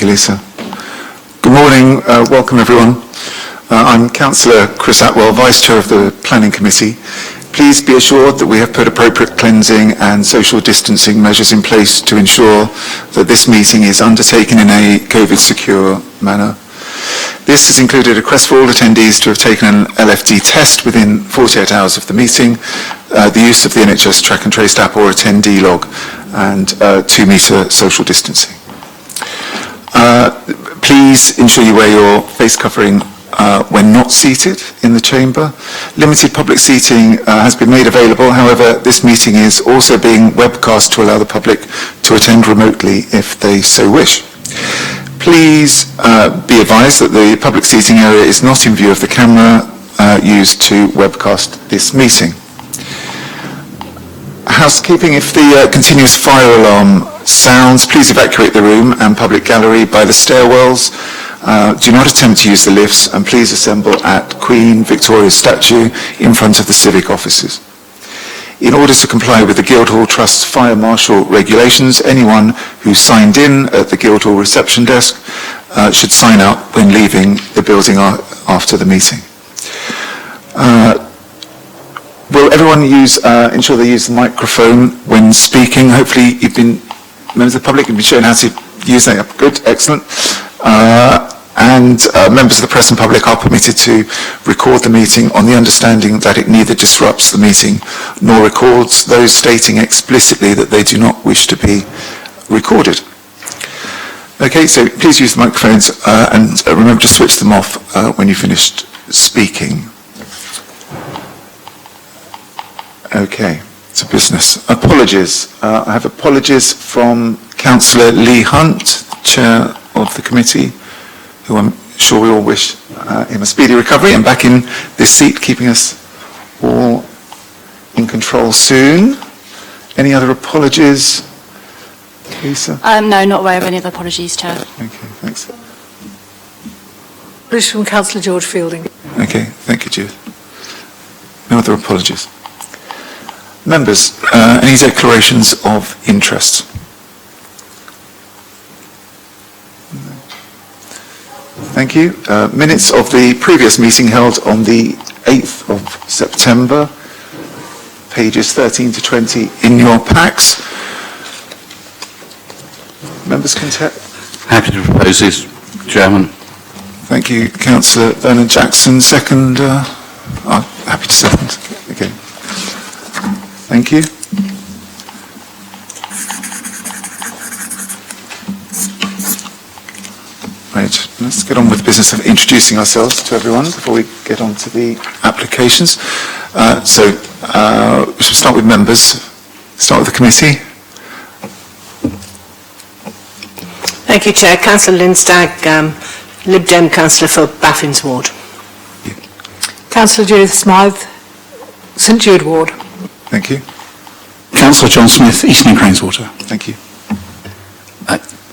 you, Lisa. Good morning. Welcome, everyone. I'm Councillor Chris Atwell, Vice Chair of the Planning Committee. Please be assured that we have put appropriate cleansing and social distancing measures in place to ensure that this meeting is undertaken in a COVID-secure manner. This has included a request for all attendees to have taken an LFD test within 48 hours of the meeting, the use of the NHS Track and Trace app or attendee log, and 2-metre social distancing. Please ensure you wear your face covering when not seated in the chamber. Limited public seating has been made available. However, this meeting is also being webcast to allow the public to attend remotely if they so wish. Please be advised that the public seating area is not in view of the camera used to webcast this meeting. Housekeeping: if the continuous fire alarm sounds, please evacuate the room and public gallery by the stairwells. Do not attempt to use the lifts, and please assemble at Queen Victoria's statue in front of the civic offices. In order to comply with the Guildhall Trust's fire marshal regulations, anyone who signed in at the Guildhall reception desk should sign out when leaving the building after the meeting. Will everyone ensure they use the microphone when speaking? Hopefully members of the public have been shown how to use that. Good, excellent. And members of the press and public are permitted to record the meeting on the understanding that it neither disrupts the meeting nor records those stating explicitly that they do not wish to be recorded. Okay, so please use the microphones and remember to switch them off when you've finished speaking. Okay, to business. Apologies. I have apologies from Councillor Lee Hunt, Chair of the committee, who I'm sure we all wish him a speedy recovery and back in this seat, keeping us all in control soon. Any other apologies, Lisa? No, not aware of any other apologies, Chair. Okay, thanks. Apologies from Councillor George Fielding. Okay, thank you, Judith. No other apologies. Members, any declarations of interest? Thank you. Minutes of the previous meeting held on the 8th of September, pages 13 to 20 in your packs. Members content? Happy to propose this, Chairman. Thank you, Councillor Vernon Jackson. Second? Happy to second. Okay. Thank you. Right, let's get on with the business of introducing ourselves to everyone before we get on to the applications. We should start with members. Start with the committee. Thank you, Chair. Councillor Lindstag, Lib Dem Councillor for Baffin's Ward. Councillor Judith Smythe, St Jude Ward. Thank you. Councillor John Smith, Eastern Craneswater. Thank you.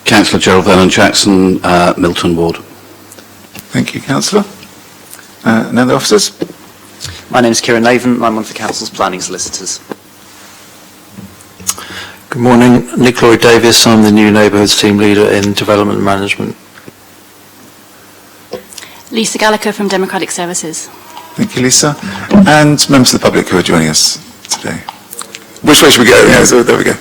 Councillor Gerald Vernon Jackson, Milton Ward. Thank you, Councillor. And other officers? My name is Kieran Laven. I'm one of the Council's planning solicitors. Good morning, Nick Lloyd Davis. I'm the new Neighbourhoods Team Leader in Development Management. Lisa Gallagher from Democratic Services. Thank you, Lisa. And members of the public who are joining us today. Which way should we go? Yeah, so there we go.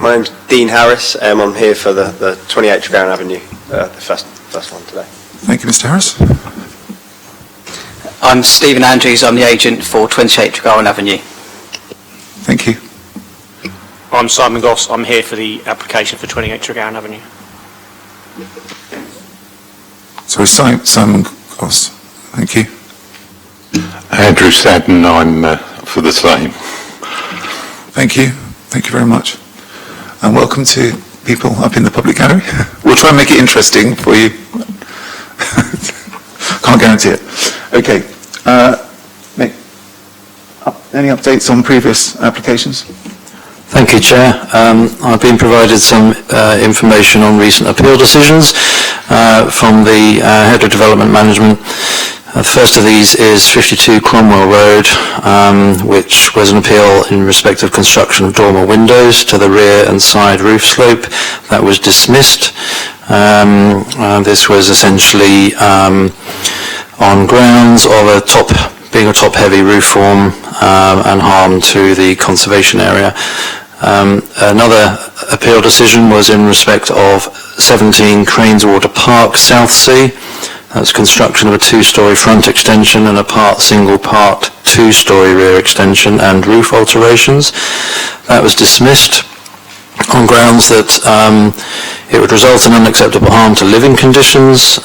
My name's Dean Harris. I'm here for the 28 Tregowan Avenue, the first one today. Thank you, Mr. Harris. I'm Stephen Andrews. I'm the agent for 28 Tregowan Avenue. Thank you. I'm Simon Goss. I'm here for the application for 28 Tregowan Avenue. Sorry, Simon Goss. Thank you. Andrew Sadden. I'm for the same. Thank you. Thank you very much. And welcome to people up in the public gallery. We'll try and make it interesting for you. Can't guarantee it. Okay. Any updates on previous applications? Thank you, Chair. I've been provided some information on recent appeal decisions from the Head of Development Management. The first of these is 52 Cromwell Road, which was an appeal in respect of construction of dormer windows to the rear and side roof slope. That was dismissed. This was essentially on grounds of being a top-heavy roof form and harm to the conservation area. Another appeal decision was in respect of 17 Craneswater Park, Southsea. That's construction of a 2-storey front extension and a single part 2-storey rear extension and roof alterations. That was dismissed on grounds that it would result in unacceptable harm to living conditions,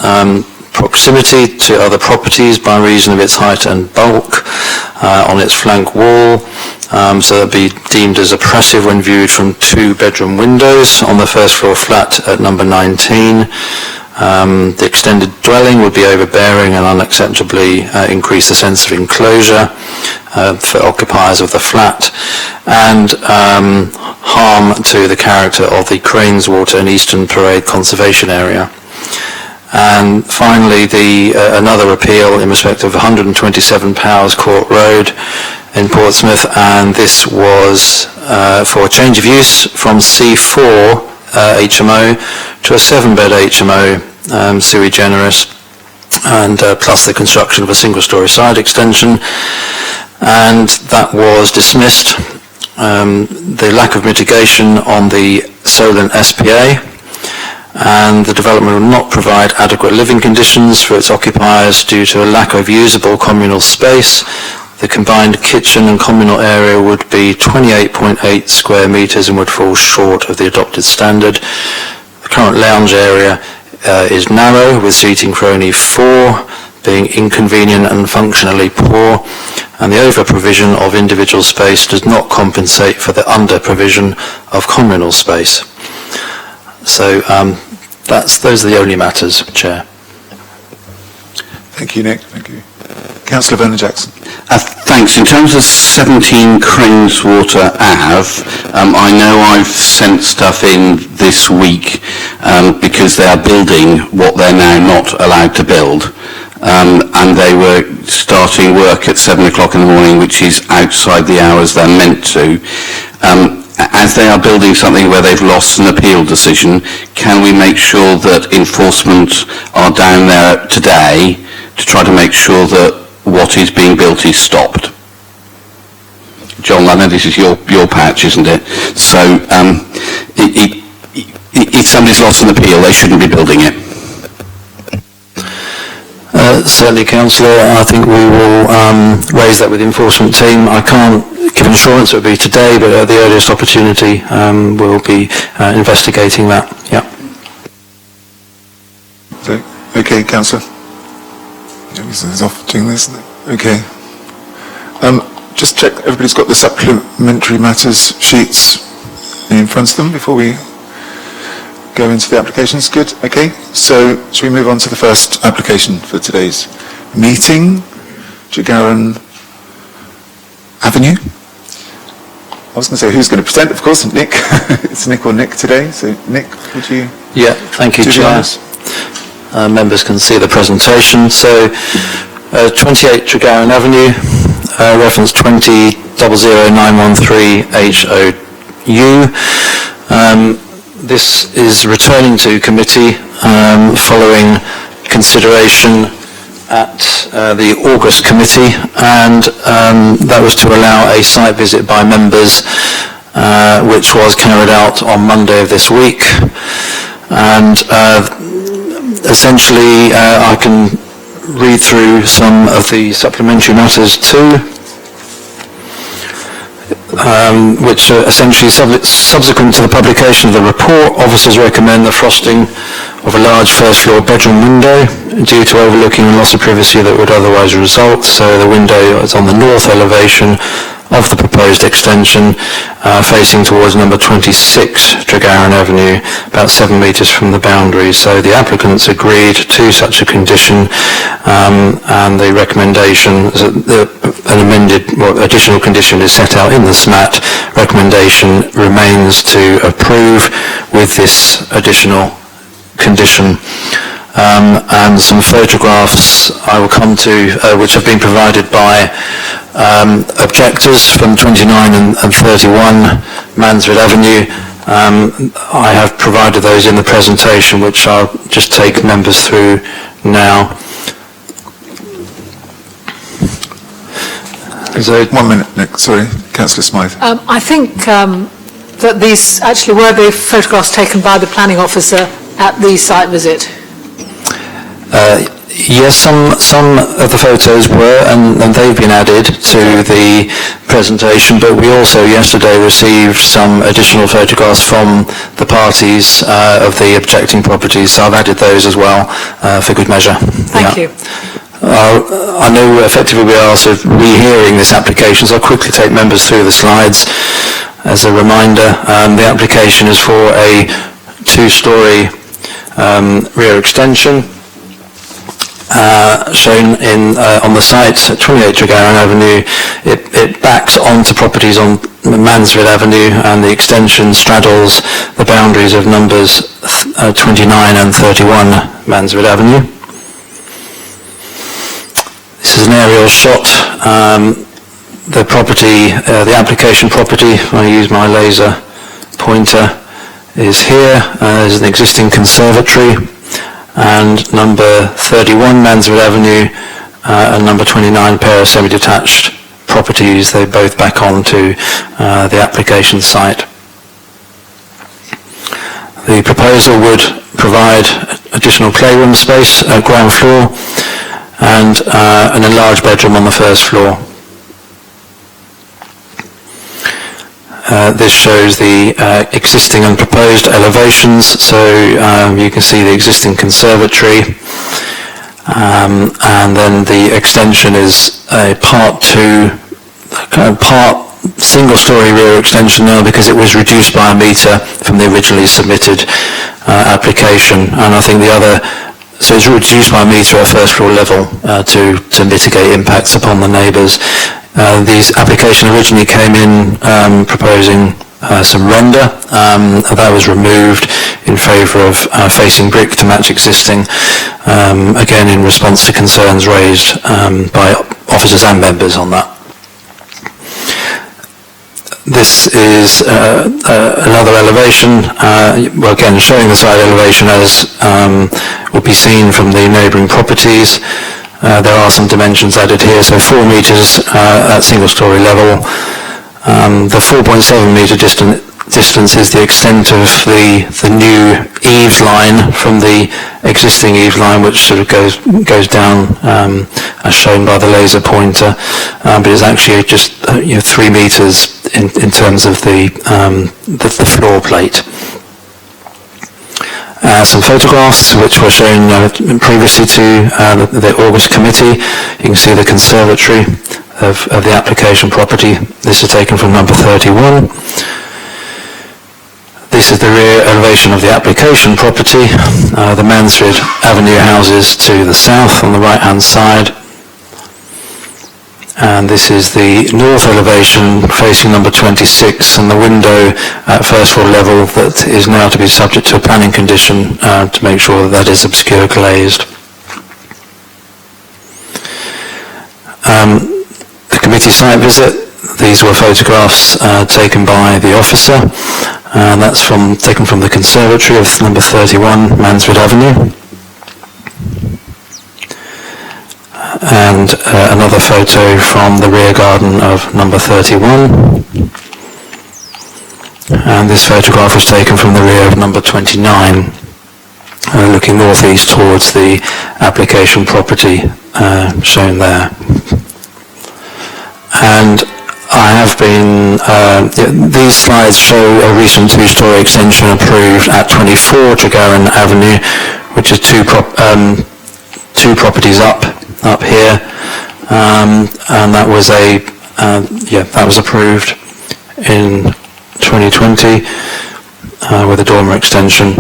proximity to other properties by reason of its height and bulk on its flank wall, so it'd be deemed as oppressive when viewed from 2-bedroom windows on the first floor flat at number 19. The extended dwelling would be overbearing and unacceptably increase the sense of enclosure for occupiers of the flat, and harm to the character of the Craneswater and Eastern Parade conservation area. And finally, another appeal in respect of 127 Powers Court Road in Portsmouth, and this was for a change of use from C4 HMO to a 7-bed HMO, sui generis, and plus the construction of a single-storey side extension, and that was dismissed. The lack of mitigation on the Solent SPA, and the development will not provide adequate living conditions for its occupiers due to a lack of usable communal space. The combined kitchen and communal area would be 28.8 square metres and would fall short of the adopted standard. The current lounge area is narrow, with seating for only 4, being inconvenient and functionally poor, and the over-provision of individual space does not compensate for the under-provision of communal space. So those are the only matters, Chair. Thank you, Nick. Thank you. Councillor Vernon-Jackson. Thanks. In terms of 17 Craneswater Ave, I know I've sent stuff in this week because they are building what they're now not allowed to build. And they were starting work at 7 o'clock in the morning, which is outside the hours they're meant to. As they are building something where they've lost an appeal decision, can we make sure that enforcement are down there today to try to make sure that what is being built is stopped? John, I know this is your patch, isn't it? So if somebody's lost an appeal, they shouldn't be building it. Certainly, Councillor. I think we will raise that with the enforcement team. I can't give assurance it will be today, but at the earliest opportunity we'll be investigating that. Yeah. So, okay, Councillor. He's off doing this. Okay. Just check everybody's got the supplementary matters sheets in front of them before we go into the applications. Good. Okay. So, shall we move on to the first application for today's meeting? Tregaron Avenue. I was going to say who's going to present, of course, Nick. It's Nick or Nick today. So, Nick, would you? Yeah, thank you, Chair. Members can see the presentation. So, 28 Tregaron Avenue, reference 20009113HOU. This is returning to committee following consideration at the August committee, and that was to allow a site visit by members, which was carried out on Monday of this week. And essentially I can read through some of the supplementary matters too, which are essentially subsequent to the publication of the report. Officers recommend the frosting of a large first floor bedroom window due to overlooking and loss of privacy that would otherwise result. So the window is on the north elevation of the proposed extension, facing towards number 26 Tregaron Avenue, about 7 metres from the boundary. So the applicants agreed to such a condition, and the recommendation, an additional condition is set out in the SNAT. Recommendation remains to approve with this additional condition. And some photographs I will come to, which have been provided by objectors from 29 and 31 Mansfield Avenue, I have provided those in the presentation, which I'll just take members through now. So, 1 minute, Nick, sorry, Councillor Smythe. I think that these actually were the photographs taken by the planning officer at the site visit. yes, some of the photos were, and they've been added to the presentation, but we also yesterday received some additional photographs from the parties of the objecting properties, so I've added those as well for good measure. Thank you. I know effectively we are sort of rehearing this application, so I'll quickly take members through the slides. As a reminder, the application is for a two-storey rear extension shown on the site at 28 Tregaron Avenue. It backs onto properties on Mansfield Avenue, and the extension straddles the boundaries of numbers 29 and 31 Mansfield Avenue. This is an aerial shot. The property, the application property, if I use my laser pointer, is here. There's an existing conservatory, and number 31 Mansfield Avenue and number 29 pair of semi-detached properties. They both back onto the application site. The proposal would provide additional playroom space at ground floor and an enlarged bedroom on the first floor. This shows the existing and proposed elevations, so you can see the existing conservatory, and then the extension is a part single-storey rear extension now, because it was reduced by a metre from the originally submitted application, and I think the other, so it's reduced by a metre at first floor level to mitigate impacts upon the neighbours. The application originally came in proposing some render. That was removed in favour of facing brick to match existing, again in response to concerns raised by officers and members on that. This is another elevation, well, again showing the side elevation as will be seen from the neighbouring properties. There are some dimensions added here, so 4 metres at single-storey level. The 4.7 metre distance is the extent of the new eaves line from the existing eaves line, which sort of goes down as shown by the laser pointer, but it's actually just 3 metres in terms of the floor plate. Some photographs which were shown previously to the August committee. You can see the conservatory of the application property. This is taken from number 31. This is the rear elevation of the application property. The Mansfield Avenue houses to the south on the right hand side. And this is the north elevation facing number 26, and the window at first floor level that is now to be subject to a planning condition to make sure that is obscure glazed. The committee site visit, these were photographs taken by the officer, and that's taken from the conservatory of number 31 Mansfield Avenue. And another photo from the rear garden of number 31. And this photograph was taken from the rear of number 29, looking northeast towards the application property shown there. And I have been, these slides show a recent two-storey extension approved at 24 Tregaron Avenue, which is two properties up here, and that was that was approved in 2020 with a dormer extension.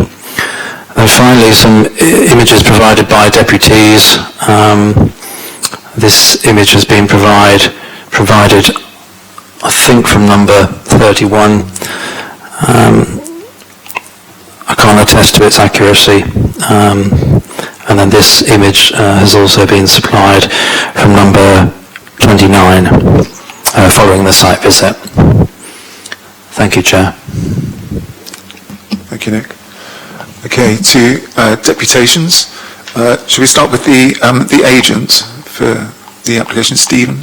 And finally, some images provided by deputies. This image has been provided, I think, from number 31. I can't attest to its accuracy. And then this image has also been supplied from number 29 following the site visit. Thank you, Chair. Thank you, Nick. Okay, to deputations. Shall we start with the agent for the application, Stephen?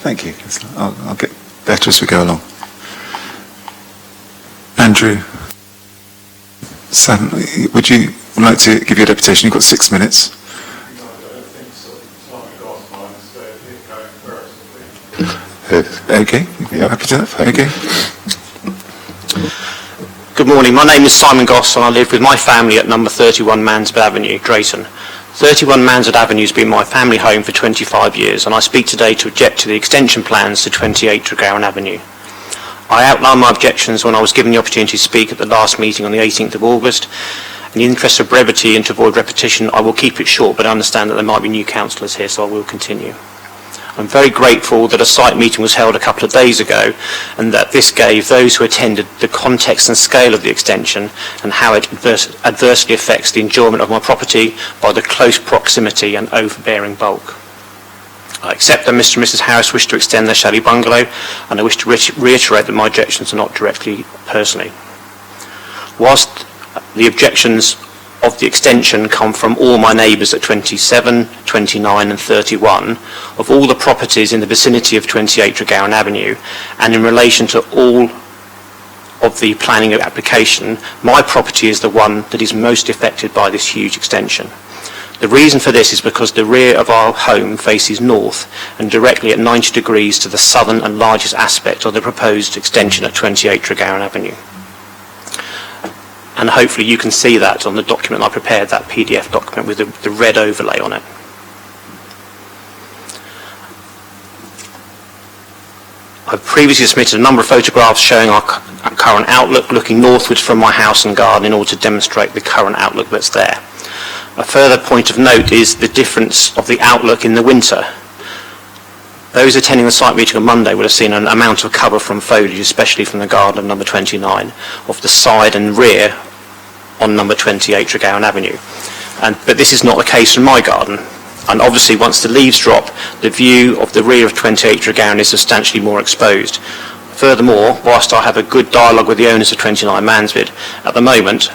Thank you. I'll get better as we go along. Andrew, Sam, would you like to give your deputation? You've got 6 minutes. Okay, you're happy to that? Okay. Good morning, my name is Simon Goss and I live with my family at number 31 Mansfield Avenue, Drayton. 31 Mansfield Avenue has been my family home for 25 years and I speak today to object to the extension plans to 28 Tregowan Avenue. I outlined my objections when I was given the opportunity to speak at the last meeting on the 18th of August. In the interest of brevity and to avoid repetition, I will keep it short, but I understand that there might be new councillors here, so I will continue. I'm very grateful that a site meeting was held a couple of days ago and that this gave those who attended the context and scale of the extension and how it adversely affects the enjoyment of my property by the close proximity and overbearing bulk. I accept that Mr and Mrs Harris wish to extend their chalet bungalow and I wish to reiterate that my objections are not directly personally. Whilst the objections of the extension come from all my neighbours at 27, 29 and 31 of all the properties in the vicinity of 28 Tregowan Avenue, and in relation to all of the planning application, my property is the one that is most affected by this huge extension. The reason for this is because the rear of our home faces north and directly at 90 degrees to the southern and largest aspect of the proposed extension at 28 Tregowan Avenue. And hopefully you can see that on the document I prepared, that PDF document with the red overlay on it. I've previously submitted a number of photographs showing our current outlook looking northwards from my house and garden in order to demonstrate the current outlook that's there. A further point of note is the difference of the outlook in the winter. Those attending the site meeting on Monday would have seen an amount of cover from foliage, especially from the garden of number 29, of the side and rear on number 28 Tregowan Avenue. But this is not the case in my garden. And obviously once the leaves drop, the view of the rear of 28 Tregowan is substantially more exposed. Furthermore, whilst I have a good dialogue with the owners of 29 Mansfield, at the moment,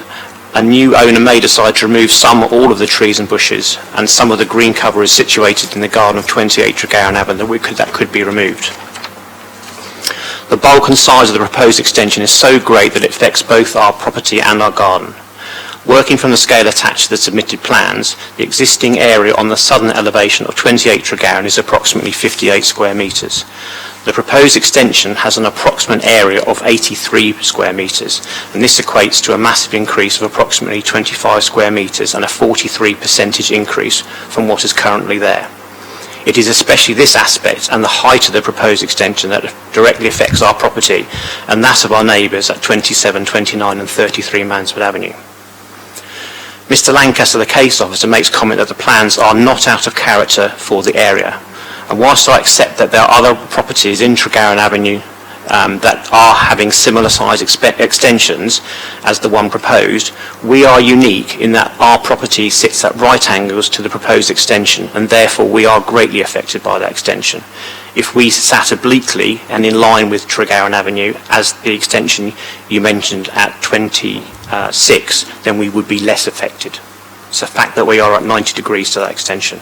a new owner may decide to remove some or all of the trees and bushes, and some of the green cover is situated in the garden of 28 Tregowan Avenue that could be removed. The bulk and size of the proposed extension is so great that it affects both our property and our garden. Working from the scale attached to the submitted plans, the existing area on the southern elevation of 28 Tregowan is approximately 58 square metres. The proposed extension has an approximate area of 83 square metres, and this equates to a massive increase of approximately 25 square metres and a 43% increase from what is currently there. It is especially this aspect and the height of the proposed extension that directly affects our property and that of our neighbours at 27, 29 and 33 Mansfield Avenue. Mr Lancaster, the case officer, makes comment that the plans are not out of character for the area. And whilst I accept that there are other properties in Tregowan Avenue that are having similar size extensions as the one proposed, we are unique in that our property sits at right angles to the proposed extension and therefore we are greatly affected by that extension. If we sat obliquely and in line with Tregowan Avenue as the extension you mentioned at 26, then we would be less affected. It's a fact that we are at 90 degrees to that extension.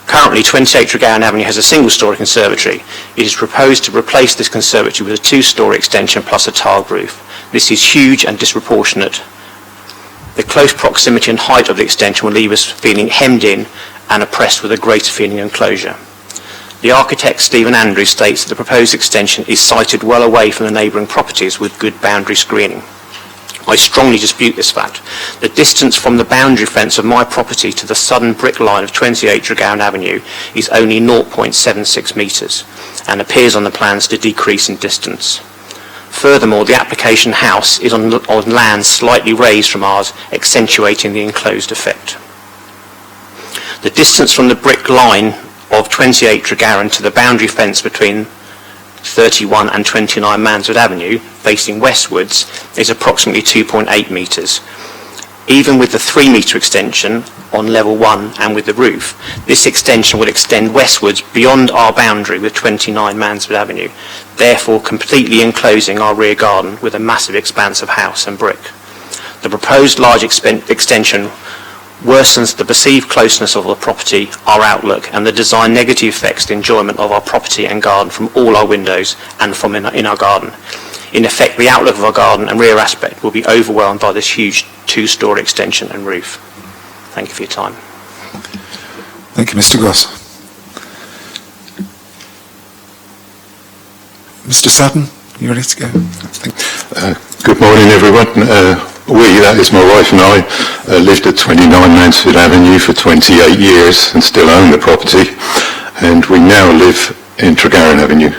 Currently, 28 Tregowan Avenue has a single-storey conservatory. It is proposed to replace this conservatory with a two-storey extension plus a tiled roof. This is huge and disproportionate. The close proximity and height of the extension will leave us feeling hemmed in and oppressed with a greater feeling of enclosure. The architect, Stephen Andrews, states that the proposed extension is sited well away from the neighbouring properties with good boundary screening. I strongly dispute this fact. The distance from the boundary fence of my property to the southern brick line of 28 Tregowan Avenue is only 0.76 metres and appears on the plans to decrease in distance. Furthermore, the application house is on land slightly raised from ours, accentuating the enclosed effect. The distance from the brick line of 28 Tregowan to the boundary fence between 31 and 29 Mansfield Avenue, facing westwards, is approximately 2.8 metres. Even with the 3-metre extension on level 1 and with the roof, this extension will extend westwards beyond our boundary with 29 Mansfield Avenue, therefore completely enclosing our rear garden with a massive expanse of house and brick. The proposed large extension worsens the perceived closeness of the property, our outlook, and the design negative effects the enjoyment of our property and garden from all our windows and from in our garden. In effect, the outlook of our garden and rear aspect will be overwhelmed by this huge 2-storey extension and roof. Thank you for your time. Thank you, Mr. Goss. Mr. Sutton, you ready to go? Good morning, everyone. That is my wife and I, lived at 29 Mansfield Avenue for 28 years and still own the property, and we now live in Tregarron Avenue.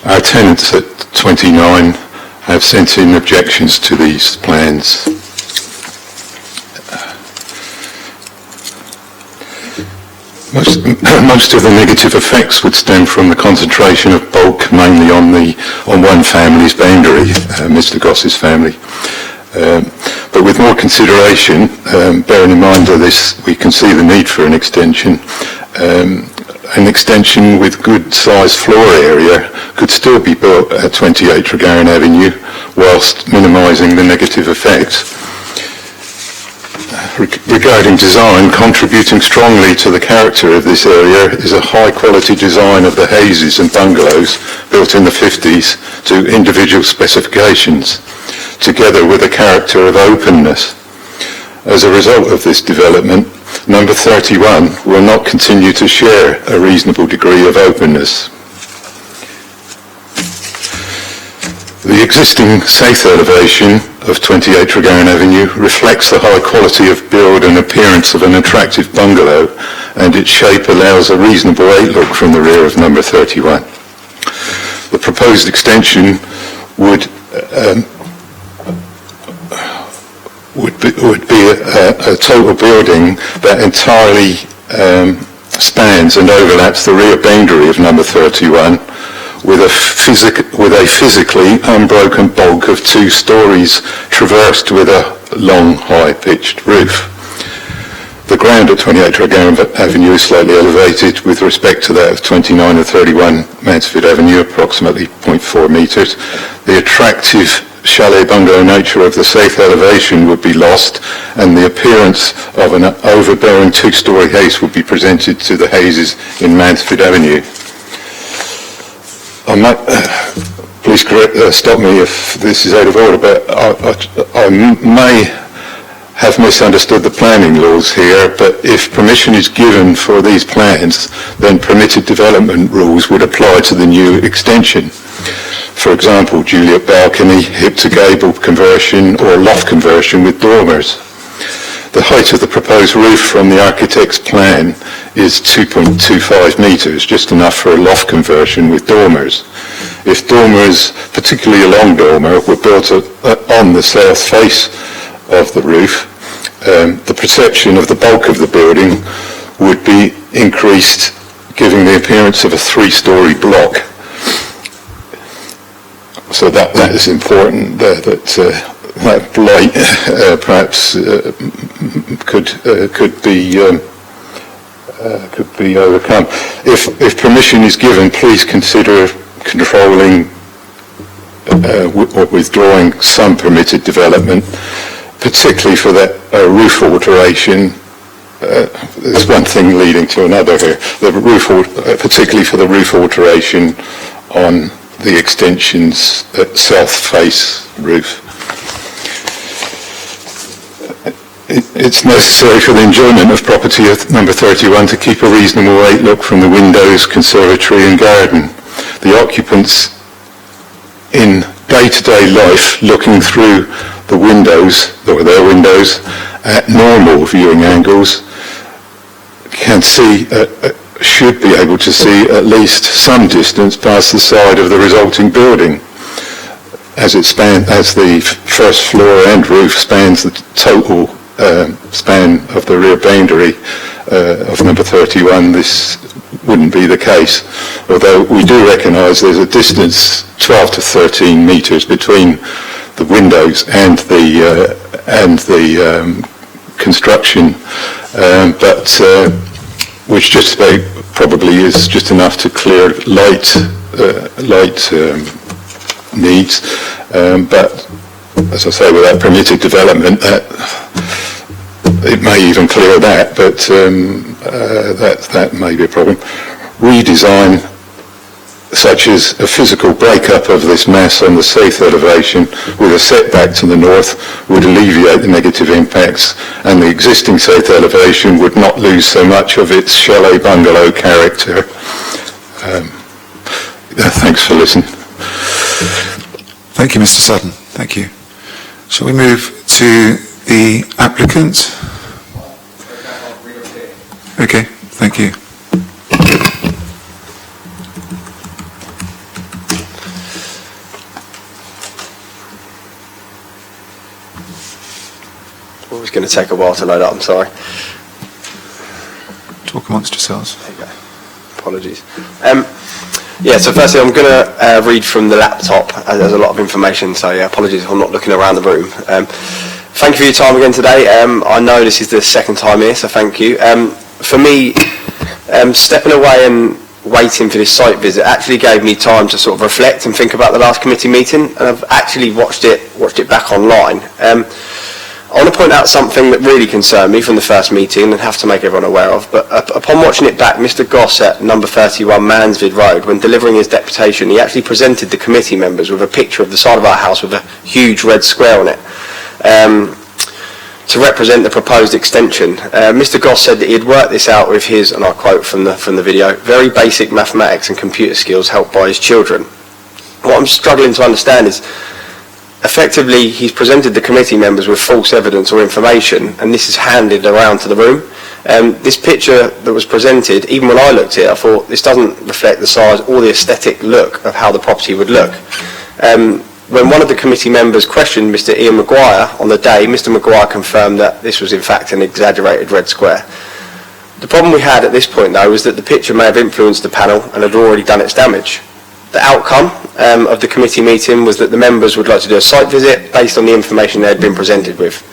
Our tenants at 29 have sent in objections to these plans. Most of the negative effects would stem from the concentration of bulk, mainly on one family's boundary, Mr. Goss's family. But with more consideration, bearing in mind that we can see the need for an extension with good sized floor area could still be built at 28 Tregarron Avenue whilst minimising the negative effects. Regarding design, contributing strongly to the character of this area is a high quality design of the hazes and bungalows built in the 50s to individual specifications, together with a character of openness. As a result of this development, number 31 will not continue to share a reasonable degree of openness. The existing south elevation of 28 Tregarron Avenue reflects the high quality of build and appearance of an attractive bungalow, and its shape allows a reasonable outlook from the rear of number 31. The proposed extension would be a total building that entirely spans and overlaps the rear boundary of number 31 with a physically unbroken bulk of 2 stories traversed with a long, high-pitched roof. The ground at 28 Tregarron Avenue is slightly elevated with respect to that of 29 and 31 Mansfield Avenue, approximately 0.4 metres. The attractive chalet bungalow nature of the south elevation would be lost, and the appearance of an overbearing 2-storey house would be presented to the houses in Mansfield Avenue. Please stop me if this is out of order, but I may have misunderstood the planning laws here, but if permission is given for these plans, then permitted development rules would apply to the new extension. For example, Juliet balcony, hip to gable conversion, or loft conversion with dormers. The height of the proposed roof from the architect's plan is 2.25 metres, just enough for a loft conversion with dormers. If dormers, particularly a long dormer, were built on the south face of the roof, the perception of the bulk of the building would be increased, giving the appearance of a 3-storey block. So that is important, that blight perhaps could be overcome. If permission is given, please consider controlling or withdrawing some permitted development, particularly for that roof alteration. There's one thing leading to another here. Particularly for the roof alteration on the extension's south face roof. It's necessary for the enjoyment of property at number 31 to keep a reasonable outlook from the windows, conservatory and garden. The occupants in day-to-day life looking through the windows, or their windows, at normal viewing angles should be able to see at least some distance past the side of the resulting building, as the first floor and roof spans the total span of the rear boundary of number 31. This wouldn't be the case, although we do recognise there's a distance 12 to 13 metres between the windows and the construction, but which just about probably is just enough to clear light needs. But as I say, without permitted development, it may even clear that, but that may be a problem. Redesign, such as a physical breakup of this mass on the south elevation with a setback to the north, would alleviate the negative impacts, and the existing south elevation would not lose so much of its chalet bungalow character. Thanks for listening. Thank you, Mr. Sutton. Thank you. Shall we move to the applicant? Okay, thank you. Well, it's going to take a while to load up, I'm sorry. Talk amongst yourselves. There you go. Apologies. Yeah, so firstly I'm going to read from the laptop, as there's a lot of information, so yeah, apologies if I'm not looking around the room. Thank you for your time again today. I know this is the second time here, so thank you. For me, stepping away and waiting for this site visit actually gave me time to sort of reflect and think about the last committee meeting, and I've actually watched it back online. I want to point out something that really concerned me from the first meeting and have to make everyone aware of, but upon watching it back, Mr Goss at number 31 Mansfield Road, when delivering his deputation, he actually presented the committee members with a picture of the side of our house with a huge red square on it to represent the proposed extension. Mr Goss said that he had worked this out with his, and I quote from the video, very basic mathematics and computer skills helped by his children. What I'm struggling to understand is, effectively, he's presented the committee members with false evidence or information, and this is handed around to the room. This picture that was presented, even when I looked at it, I thought this doesn't reflect the size or the aesthetic look of how the property would look. When one of the committee members questioned Mr Ian Maguire on the day, Mr Maguire confirmed that this was in fact an exaggerated red square. The problem we had at this point, though, was that the picture may have influenced the panel and had already done its damage. The outcome of the committee meeting was that the members would like to do a site visit based on the information they had been presented with.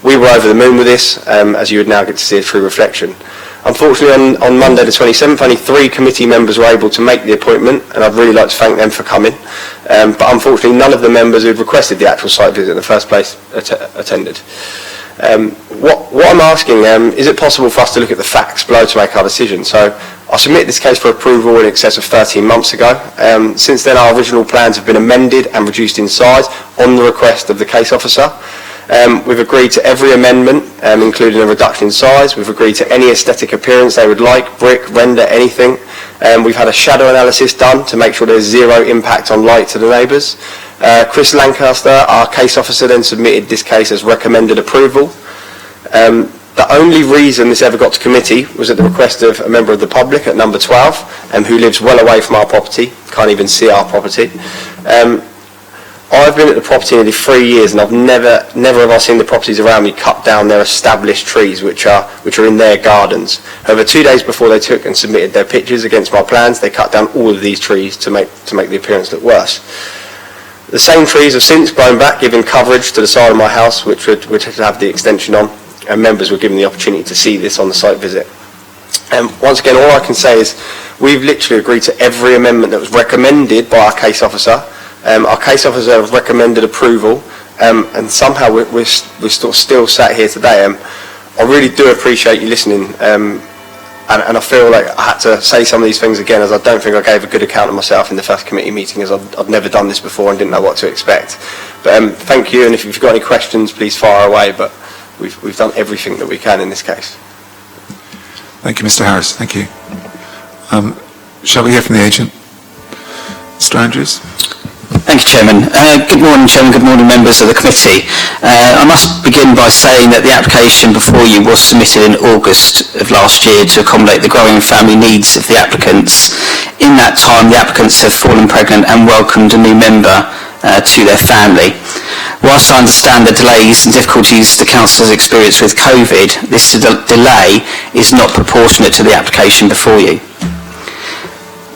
We were over the moon with this, as you would now get to see it through reflection. Unfortunately, on Monday the 27th, only 3 committee members were able to make the appointment, and I'd really like to thank them for coming. But unfortunately, none of the members who had requested the actual site visit in the first place attended. What I'm asking, is it possible for us to look at the facts below to make our decision? So I submitted this case for approval in excess of 13 months ago. Since then, our original plans have been amended and reduced in size on the request of the case officer. We've agreed to every amendment, including a reduction in size. We've agreed to any aesthetic appearance they would like, brick, render, anything. We've had a shadow analysis done to make sure there's zero impact on light to the neighbours. Chris Lancaster, our case officer, then submitted this case as recommended approval. The only reason this ever got to committee was at the request of a member of the public at number 12, who lives well away from our property, can't even see our property. I've been at the property nearly 3 years, and I've never have I seen the properties around me cut down their established trees, which are in their gardens. However, 2 days before they took and submitted their pictures against my plans, they cut down all of these trees to make the appearance look worse. The same trees have since grown back, giving coverage to the side of my house, which would have the extension on, and members were given the opportunity to see this on the site visit. Once again, all I can say is we've literally agreed to every amendment that was recommended by our case officer. Our case officer has recommended approval, and somehow we're still sat here today. I really do appreciate you listening, and I feel like I had to say some of these things again, as I don't think I gave a good account of myself in the first committee meeting, as I've never done this before and didn't know what to expect. But thank you, and if you've got any questions, please fire away, but we've done everything that we can in this case. Thank you, Mr Harris. Thank you. Shall we hear from the agent? Mr Andrews? Thank you, Chairman. Good morning, Chairman. Good morning, members of the committee. I must begin by saying that the application before you was submitted in August of last year to accommodate the growing family needs of the applicants. In that time, the applicants have fallen pregnant and welcomed a new member to their family. Whilst I understand the delays and difficulties the council has experienced with COVID, this delay is not proportionate to the application before you.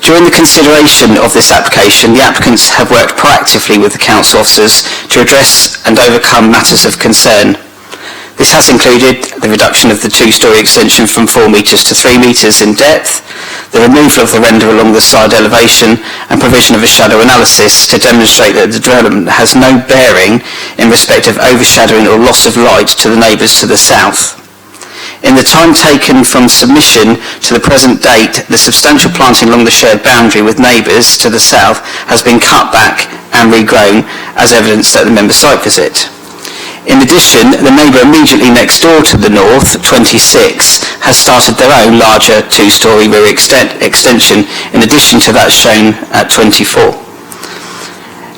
During the consideration of this application, the applicants have worked proactively with the council officers to address and overcome matters of concern. This has included the reduction of the two-storey extension from 4 metres to 3 metres in depth, the removal of the render along the side elevation, and provision of a shadow analysis to demonstrate that the development has no bearing in respect of overshadowing or loss of light to the neighbours to the south. In the time taken from submission to the present date, the substantial planting along the shared boundary with neighbours to the south has been cut back and regrown, as evidenced at the member site visit. In addition, the neighbour immediately next door to the north, 26, has started their own larger two-storey rear extension, in addition to that shown at 24.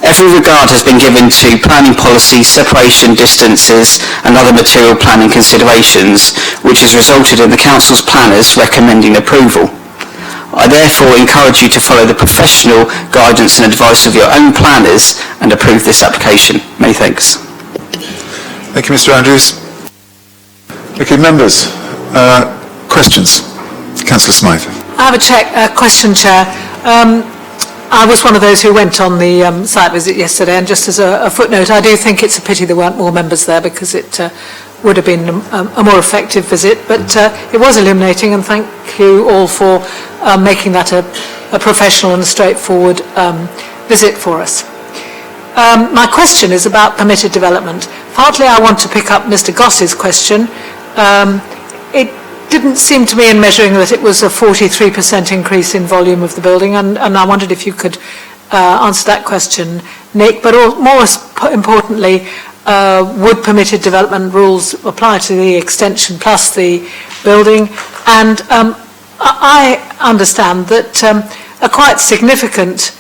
Every regard has been given to planning policy, separation distances and other material planning considerations, which has resulted in the Council's planners recommending approval. I therefore encourage you to follow the professional guidance and advice of your own planners and approve this application. Many thanks. Thank you, Mr. Andrews. Okay, members, questions? Councillor Smythe. I have a question, Chair. I was one of those who went on the site visit yesterday, and just as a footnote, I do think it's a pity there weren't more members there, because it would have been a more effective visit, but it was illuminating, and thank you all for making that a professional and straightforward visit for us. My question is about permitted development. Partly I want to pick up Mr. Goss's question. It didn't seem to me in measuring that it was a 43% increase in volume of the building, and I wondered if you could answer that question, Nick, but more importantly, would permitted development rules apply to the extension plus the building? And I understand that a quite significant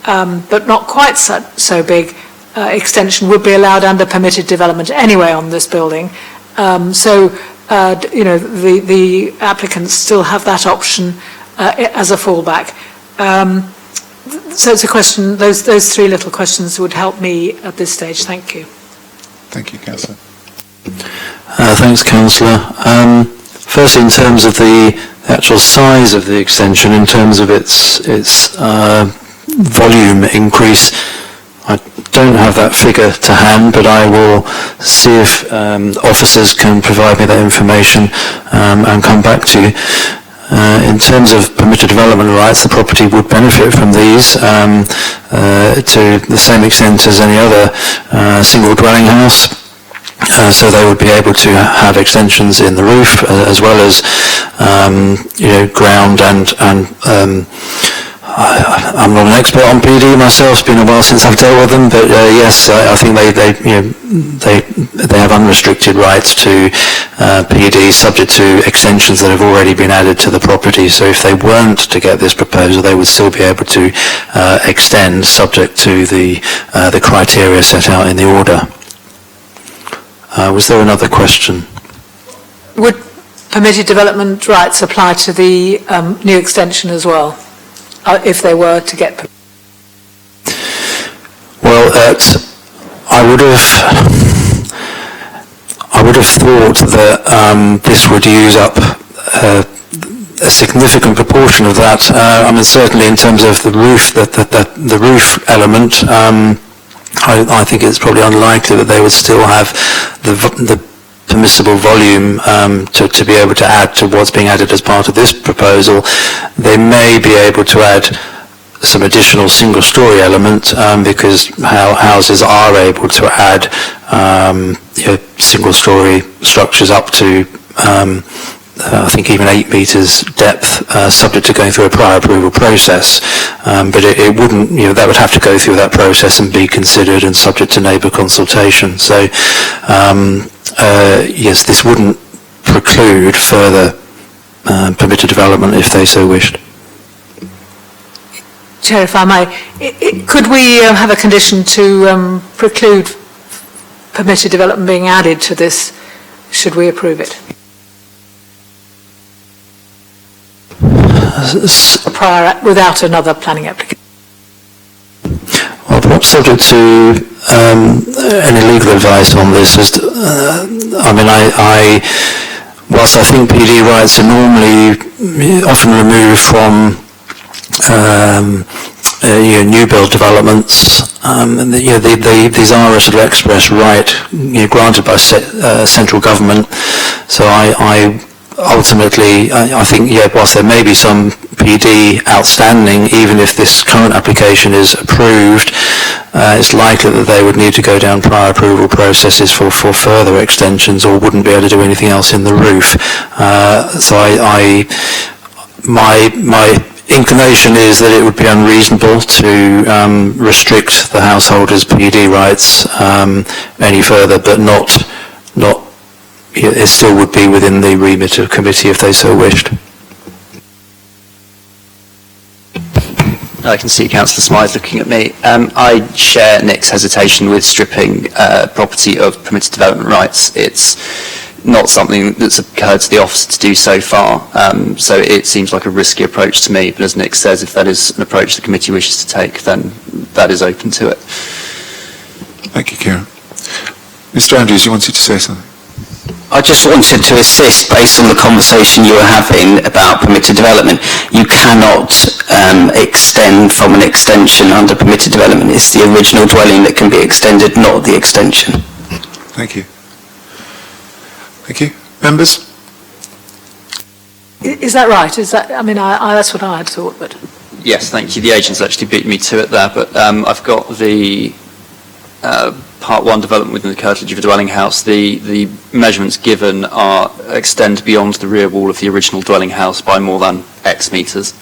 but not quite so big extension would be allowed under permitted development anyway on this building. The applicants still have that option as a fallback. So it's a question, those three little questions would help me at this stage. Thank you. Thank you, Councillor. Thanks, Councillor. Firstly, in terms of the actual size of the extension, in terms of its volume increase, I don't have that figure to hand, but I will see if officers can provide me that information and come back to you. In terms of permitted development rights, the property would benefit from these to the same extent as any other single dwelling house. So they would be able to have extensions in the roof as well as ground and I'm not an expert on PD myself. It's been a while since I've dealt with them, but yes, I think they have unrestricted rights to PD, subject to extensions that have already been added to the property. So if they weren't to get this proposal, they would still be able to extend, subject to the criteria set out in the order. Was there another question? Would permitted development rights apply to the new extension as well? If they were to get... Well, I would have thought that this would use up a significant proportion of that. I mean, certainly in terms of the roof, the roof element, I think it's probably unlikely that they would still have the permissible volume to be able to add to what's being added as part of this proposal. They may be able to add some additional single-storey element because houses are able to add single-storey structures up to I think even 8 metres depth, subject to going through a prior approval process. But it wouldn't, that would have to go through that process and be considered and subject to neighbour consultation. So yes, this wouldn't preclude further permitted development if they so wished. Chair, if I may, could we have a condition to preclude permitted development being added to this, should we approve it? Without another planning application? Well, perhaps subject to any legal advice on this. Whilst I think PD rights are normally often removed from new build developments, and these are a sort of express right granted by central government. So I ultimately, I think, whilst there may be some PD outstanding, even if this current application is approved, it's likely that they would need to go down prior approval processes for further extensions, or wouldn't be able to do anything else in the roof. So my inclination is that it would be unreasonable to restrict the householders' PD rights any further, but not. It still would be within the remit of committee if they so wished. I can see Councillor Smythe looking at me. I share Nick's hesitation with stripping property of permitted development rights. It's not something that's occurred to the officer to do so far, so it seems like a risky approach to me, but as Nick says, if that is an approach the committee wishes to take, then that is open to it. Thank you, Kieran. Mr. Andrews, you wanted to say something? I just wanted to assist, based on the conversation you were having about permitted development. You cannot extend from an extension under permitted development. It's the original dwelling that can be extended, not the extension. Thank you. Thank you. Members? Is that right? Is that? I mean, that's what I had thought, but... Yes, thank you. The agent's actually beat me to it there, but I've got the Part 1 development within the curtilage of a dwelling house. The measurements given extend beyond the rear wall of the original dwelling house by more than X metres.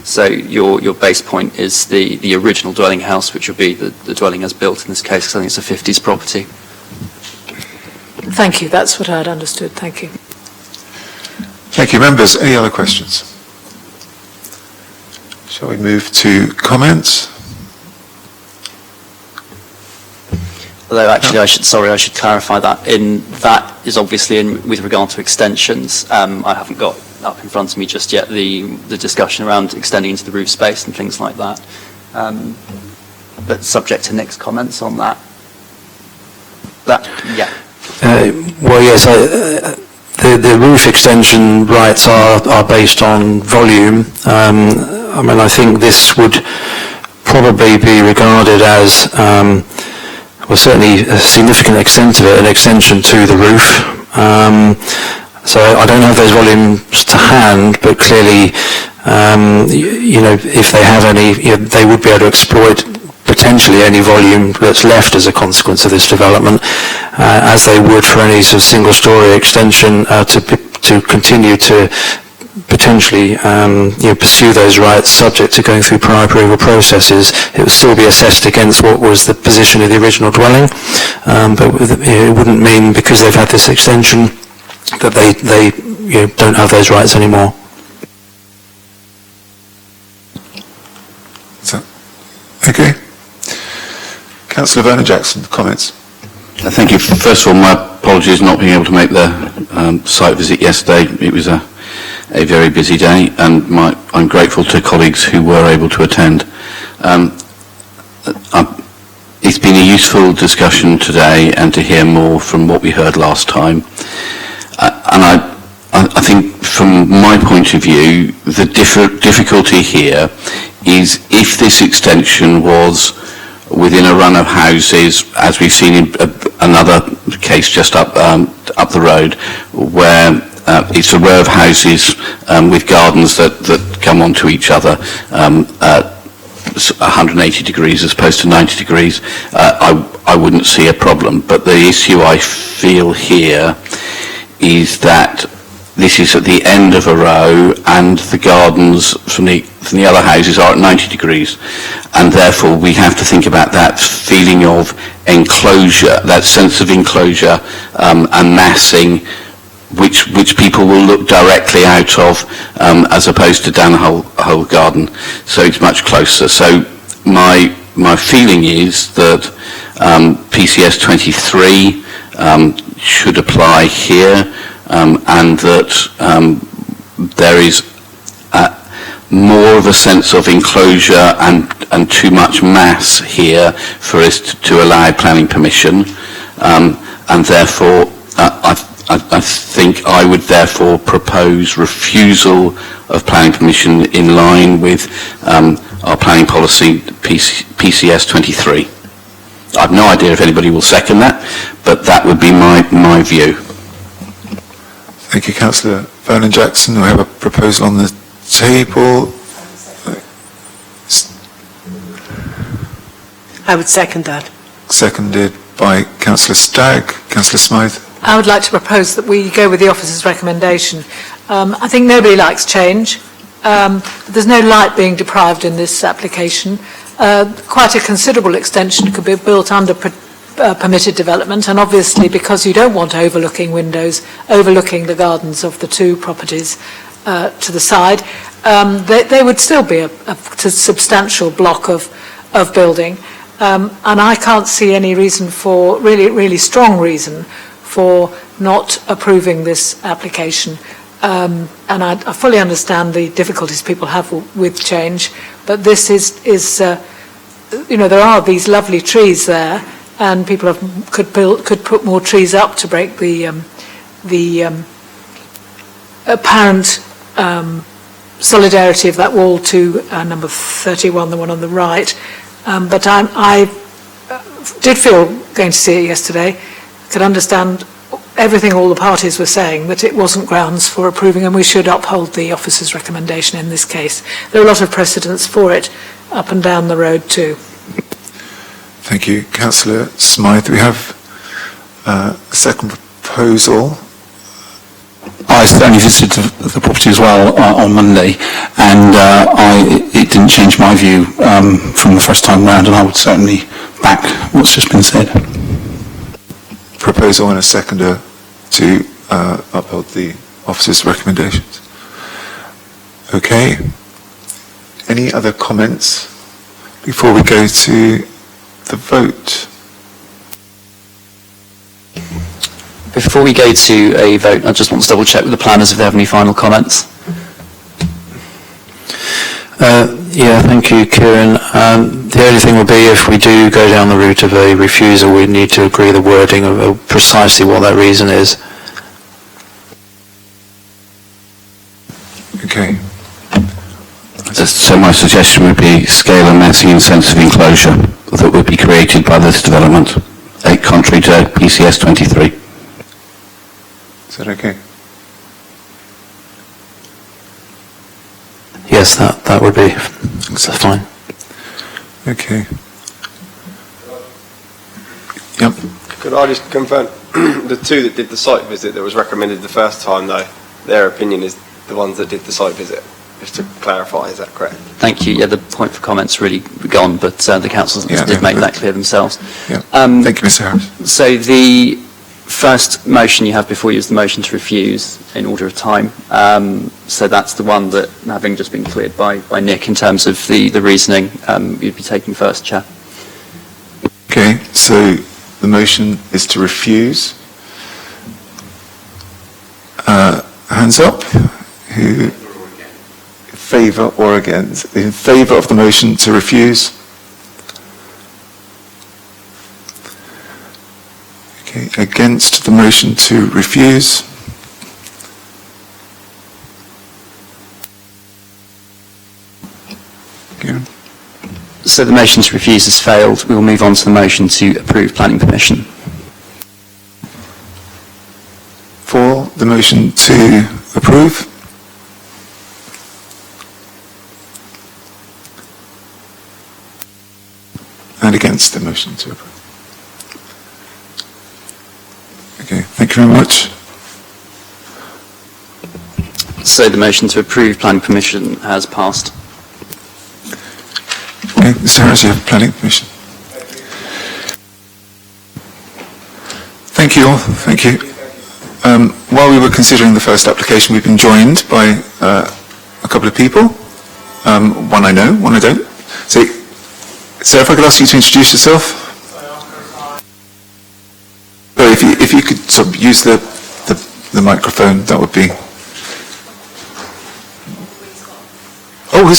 So your base point is the original dwelling house, which would be the dwelling as built in this case, because I think it's a 50s property. Thank you. That's what I had understood. Thank you. Thank you. Members, any other questions? Shall we move to comments? Although actually, I should clarify that. That is obviously with regard to extensions. I haven't got up in front of me just yet the discussion around extending into the roof space and things like that. But subject to Nick's comments on that. Yeah. Well, yes, the roof extension rights are based on volume. I mean, I think this would probably be regarded as, well, certainly a significant extent of it, an extension to the roof. So I don't have those volumes to hand, but clearly, if they have any, they would be able to exploit potentially any volume that's left as a consequence of this development, as they would for any sort of single-storey extension to continue to potentially pursue those rights subject to going through prior approval processes. It would still be assessed against what was the position of the original dwelling, but it wouldn't mean because they've had this extension that they don't have those rights anymore. Okay. Councillor Vernon Jackson, comments. Thank you. First of all, my apologies not being able to make the site visit yesterday. It was a very busy day, and I'm grateful to colleagues who were able to attend. It's been a useful discussion today, and to hear more from what we heard last time. And I think from my point of view, the difficulty here is if this extension was within a run of houses, as we've seen in another case just up the road, where it's a row of houses with gardens that come onto each other 180 degrees as opposed to 90 degrees, I wouldn't see a problem. But the issue I feel here is that this is at the end of a row, and the gardens from the other houses are at 90 degrees, and therefore we have to think about that feeling of enclosure, that sense of enclosure and massing, which people will look directly out of, as opposed to down a whole garden. So it's much closer. So my feeling is that PCS 23 should apply here. And that there is more of a sense of enclosure and too much mass here for us to allow planning permission, and therefore I think I would therefore propose refusal of planning permission in line with our planning policy, PCS 23. I have no idea if anybody will second that, but that would be my view. Thank you, Councillor Vernon Jackson. We have a proposal on the table. I would second that. Seconded by Councillor Stagg. Councillor Smythe. I would like to propose that we go with the officer's recommendation. I think nobody likes change. There's no light being deprived in this application. Quite a considerable extension could be built under permitted development, and obviously because you don't want overlooking windows, overlooking the gardens of the two properties to the side, they would still be a substantial block of building. And I can't see any reason for, really strong reason, for not approving this application. And I fully understand the difficulties people have with change, but this is there are these lovely trees there, and people could put more trees up to break the apparent solidarity of that wall to number 31, the one on the right. But I did feel, going to see it yesterday, could understand everything all the parties were saying, that it wasn't grounds for approving, and we should uphold the officer's recommendation in this case. There are a lot of precedents for it up and down the road too. Thank you, Councillor Smythe. We have a second proposal. I only visited the property as well on Monday, and it didn't change my view from the first time round, and I would certainly back what's just been said. Proposal and a seconder to uphold the officer's recommendations. Okay. Any other comments before we go to the vote? Before we go to a vote, I just want to double check with the planners if they have any final comments. Yeah, thank you, Kieran. The only thing will be if we do go down the route of a refusal, we need to agree the wording of precisely what that reason is. Okay. So my suggestion would be scale and messy and sense of enclosure that would be created by this development, contrary to PCS 23. Is that okay? Yes, that would be fine. Okay. Yep. Could I just confirm, the two that did the site visit that was recommended the first time, though, their opinion is the ones that did the site visit? Just to clarify, is that correct? Thank you. Yeah, the point for comments really gone, but the councillors did make that clear themselves. Yeah. Thank you, Mr. Harris. So the first motion you have before you is the motion to refuse in order of time. So that's the one that, having just been cleared by Nick in terms of the reasoning, you'd be taking first, Chair. Okay, so the motion is to refuse. Hands up. Who? Favour or against? In favour of the motion to refuse? Okay, against the motion to refuse? Okay. So the motion to refuse has failed. We will move on to the motion to approve planning permission. For the motion to approve? And against the motion to approve. Okay, thank you very much. So the motion to approve planning permission has passed. Okay, Mr. Harris, you have planning permission. Thank you all, thank you. While we were considering the first application, we've been joined by a couple of people. One I know, one I don't. So if I could ask you to introduce yourself. So if you could sort of use the microphone, that would be. Oh,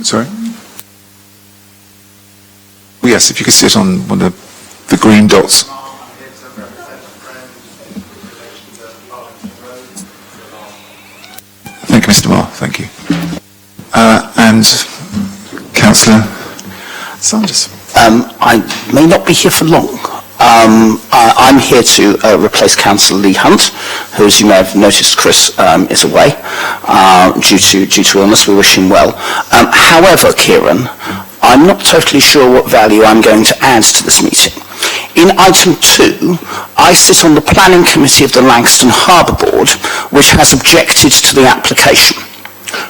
sorry. Oh, yes, if you could sit on one of the green dots. Thank you, Mr. Marr. Thank you. And Councillor Sanders. I may not be here for long. I'm here to replace Councillor Lee Hunt, who, as you may have noticed, Chris, is away due to illness. We wish him well. However, Kieran, I'm not totally sure what value I'm going to add to this meeting. In item 2, I sit on the planning committee of the Langston Harbour Board, which has objected to the application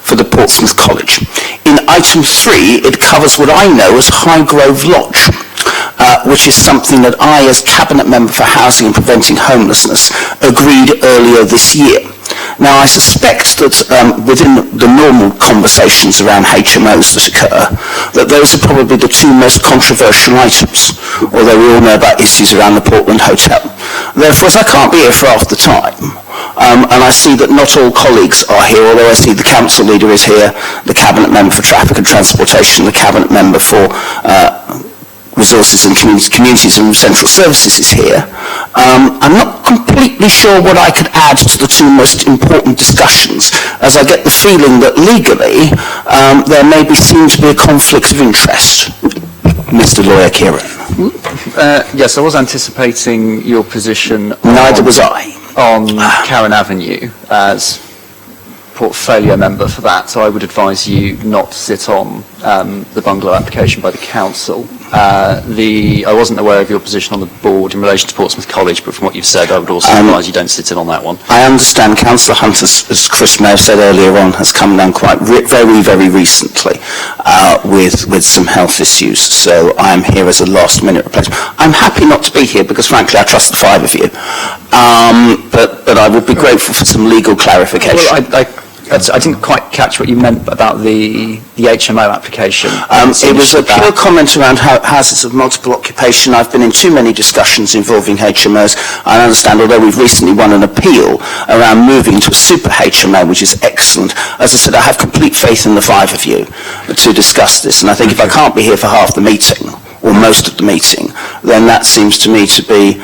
for the Portsmouth College. In item 3, it covers what I know as Highgrove Lodge, which is something that I, as Cabinet Member for Housing and Preventing Homelessness, agreed earlier this year. Now, I suspect that within the normal conversations around HMOs that occur, that those are probably the two most controversial items, although we all know about issues around the Portland Hotel. Therefore, as I can't be here for half the time, and I see that not all colleagues are here, although I see the council leader is here, the Cabinet Member for Traffic and Transportation, the Cabinet Member for Resources and Communities and Central Services is here. I'm not completely sure what I could add to the two most important discussions, as I get the feeling that legally there may seem to be a conflict of interest. Mr. Lawyer Kieran. Yes, I was anticipating your position. Neither was I. On Karen Avenue as portfolio member for that, so I would advise you not to sit on the bungalow application by the council. I wasn't aware of your position on the board in relation to Portsmouth College, but from what you've said, I would also advise you don't sit in on that one. I understand Councillor Hunt, as Chris may have said earlier on, has come down quite very, very recently with some health issues, so I'm here as a last-minute replacement. I'm happy not to be here because, frankly, I trust the 5 of you, but I would be grateful for some legal clarification. Well, I didn't quite catch what you meant about the HMO application. It was a pure comment around houses of multiple occupation. I've been in too many discussions involving HMOs. I understand, although we've recently won an appeal around moving to a super HMO, which is excellent. As I said, I have complete faith in the 5 of you to discuss this, and I think if I can't be here for half the meeting, or most of the meeting, then that seems to me to be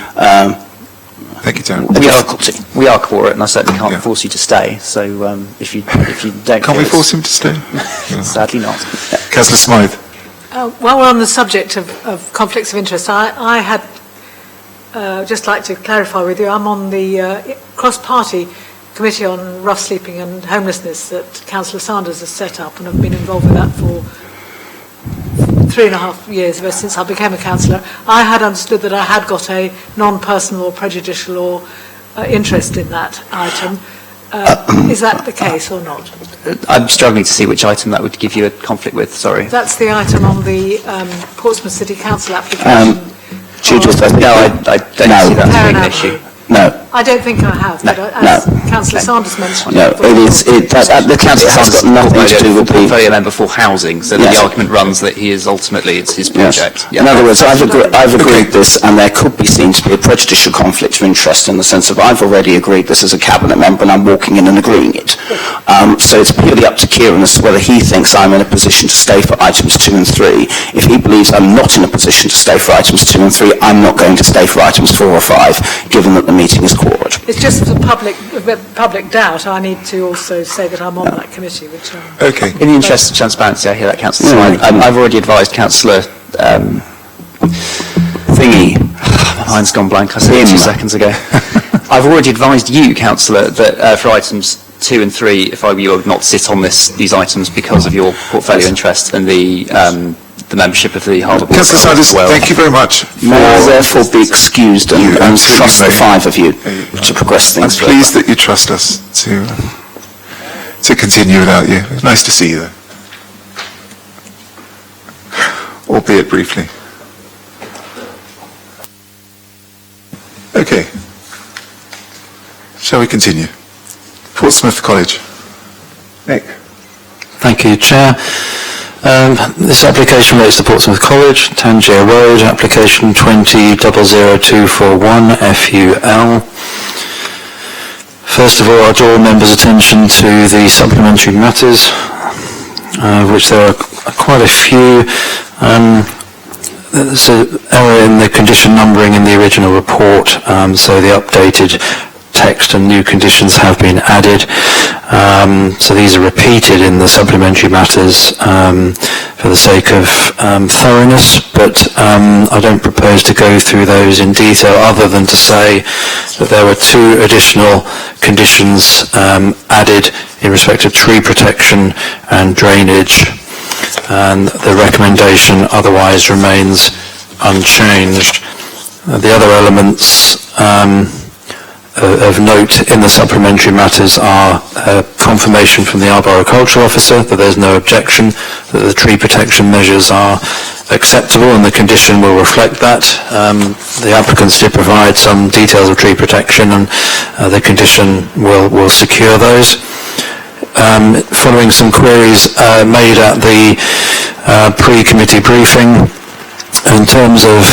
Thank you, Darren. a difficulty. We are quorate, and I certainly can't force you to stay, so if you don't... Can't we force him to stay? Sadly not. Councillor Smythe. While we're on the subject of conflicts of interest, I had just like to clarify with you, I'm on the cross-party committee on rough sleeping and homelessness that Councillor Sanders has set up, and I've been involved with that for 3.5 years ever since I became a councillor. I had understood that I had got a non-personal or prejudicial or interest in that item. Is that the case or not? I'm struggling to see which item that would give you a conflict with, sorry. That's the item on the Portsmouth City Council application. Judith, I don't see that as being an issue. No. I don't think I have, but as Councillor Sanders mentioned... No, the council has got nothing to do with the... portfolio member for housing, so that the argument runs that he is ultimately, it's his project. Yes. In other words, I've agreed this, and there could be seen to be a prejudicial conflict of interest in the sense of I've already agreed this as a cabinet member, and I'm walking in and agreeing it. So it's purely up to Kieran as to whether he thinks I'm in a position to stay for items 2 and 3. If he believes I'm not in a position to stay for items 2 and 3, I'm not going to stay for items 4 or 5, given that the meeting is quorate. It's just for public doubt. I need to also say that I'm on that committee, which Okay. In the interest of transparency, I hear that, Councillor Smythe. I've already advised Councillor Thingy. My mind's gone blank, I said it 2 seconds ago. I've already advised you, Councillor, that for items 2 and 3, if I were you, I would not sit on these items because of your portfolio interest and the membership of the Harbour Board. Councillor Sanders, thank you very much. May I therefore be excused and trust the 5 of you to progress things I'm pleased that you trust us to continue without you. It's nice to see you, though. Albeit briefly. Okay. Shall we continue? Portsmouth College. Nick. Thank you, Chair. This application relates to Portsmouth College, Tangier Road, application 20-00241 FUL. First of all, I draw members' attention to the supplementary matters, of which there are quite a few. There's an error in the condition numbering in the original report, so the updated text and new conditions have been added. So these are repeated in the supplementary matters. for the sake of thoroughness, but I don't propose to go through those in detail other than to say that there were 2 additional conditions added in respect of tree protection and drainage, and the recommendation otherwise remains unchanged. The other elements of note in the supplementary matters are confirmation from the arboricultural officer that there's no objection, that the tree protection measures are acceptable and the condition will reflect that. The applicants did provide some details of tree protection and the condition will secure those. Following some queries made at the pre-committee briefing, in terms of,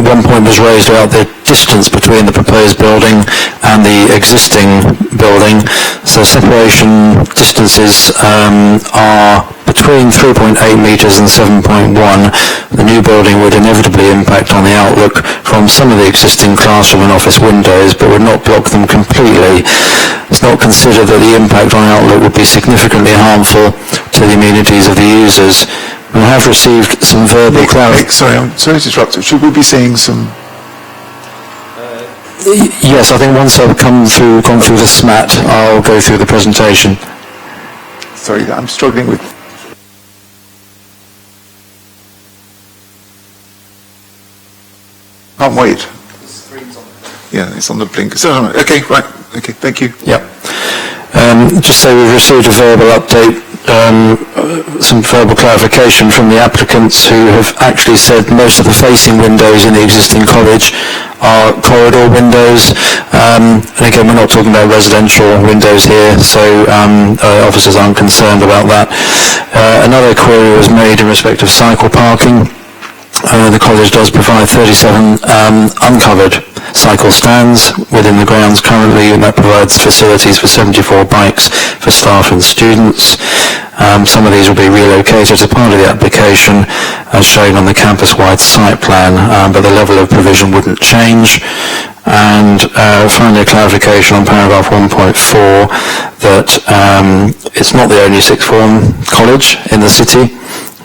one point was raised about the distance between the proposed building and the existing building. So separation distances are between 3.8 metres and 7.1. The new building would inevitably impact on the outlook from some of the existing classroom and office windows, but would not block them completely. It's not considered that the impact on outlook would be significantly harmful to the amenities of the users. We have received some verbal clarity. Sorry, I'm sorry to interrupt. Should we be seeing some... Yes, I think once I've gone through the SMAT, I'll go through the presentation. Sorry, I'm struggling with... Can't wait. Yeah, it's on the blink. So, okay, right. Okay, thank you. Yep. Just so we've received a verbal update, some verbal clarification from the applicants who have actually said most of the facing windows in the existing college are corridor windows. And again, we're not talking about residential windows here, so officers aren't concerned about that. Another query was made in respect of cycle parking. The college does provide 37 uncovered cycle stands within the grounds currently, and that provides facilities for 74 bikes for staff and students. Some of these will be relocated as part of the application as shown on the campus-wide site plan, but the level of provision wouldn't change. And finally, a clarification on paragraph 1.4 that it's not the only sixth form college in the city.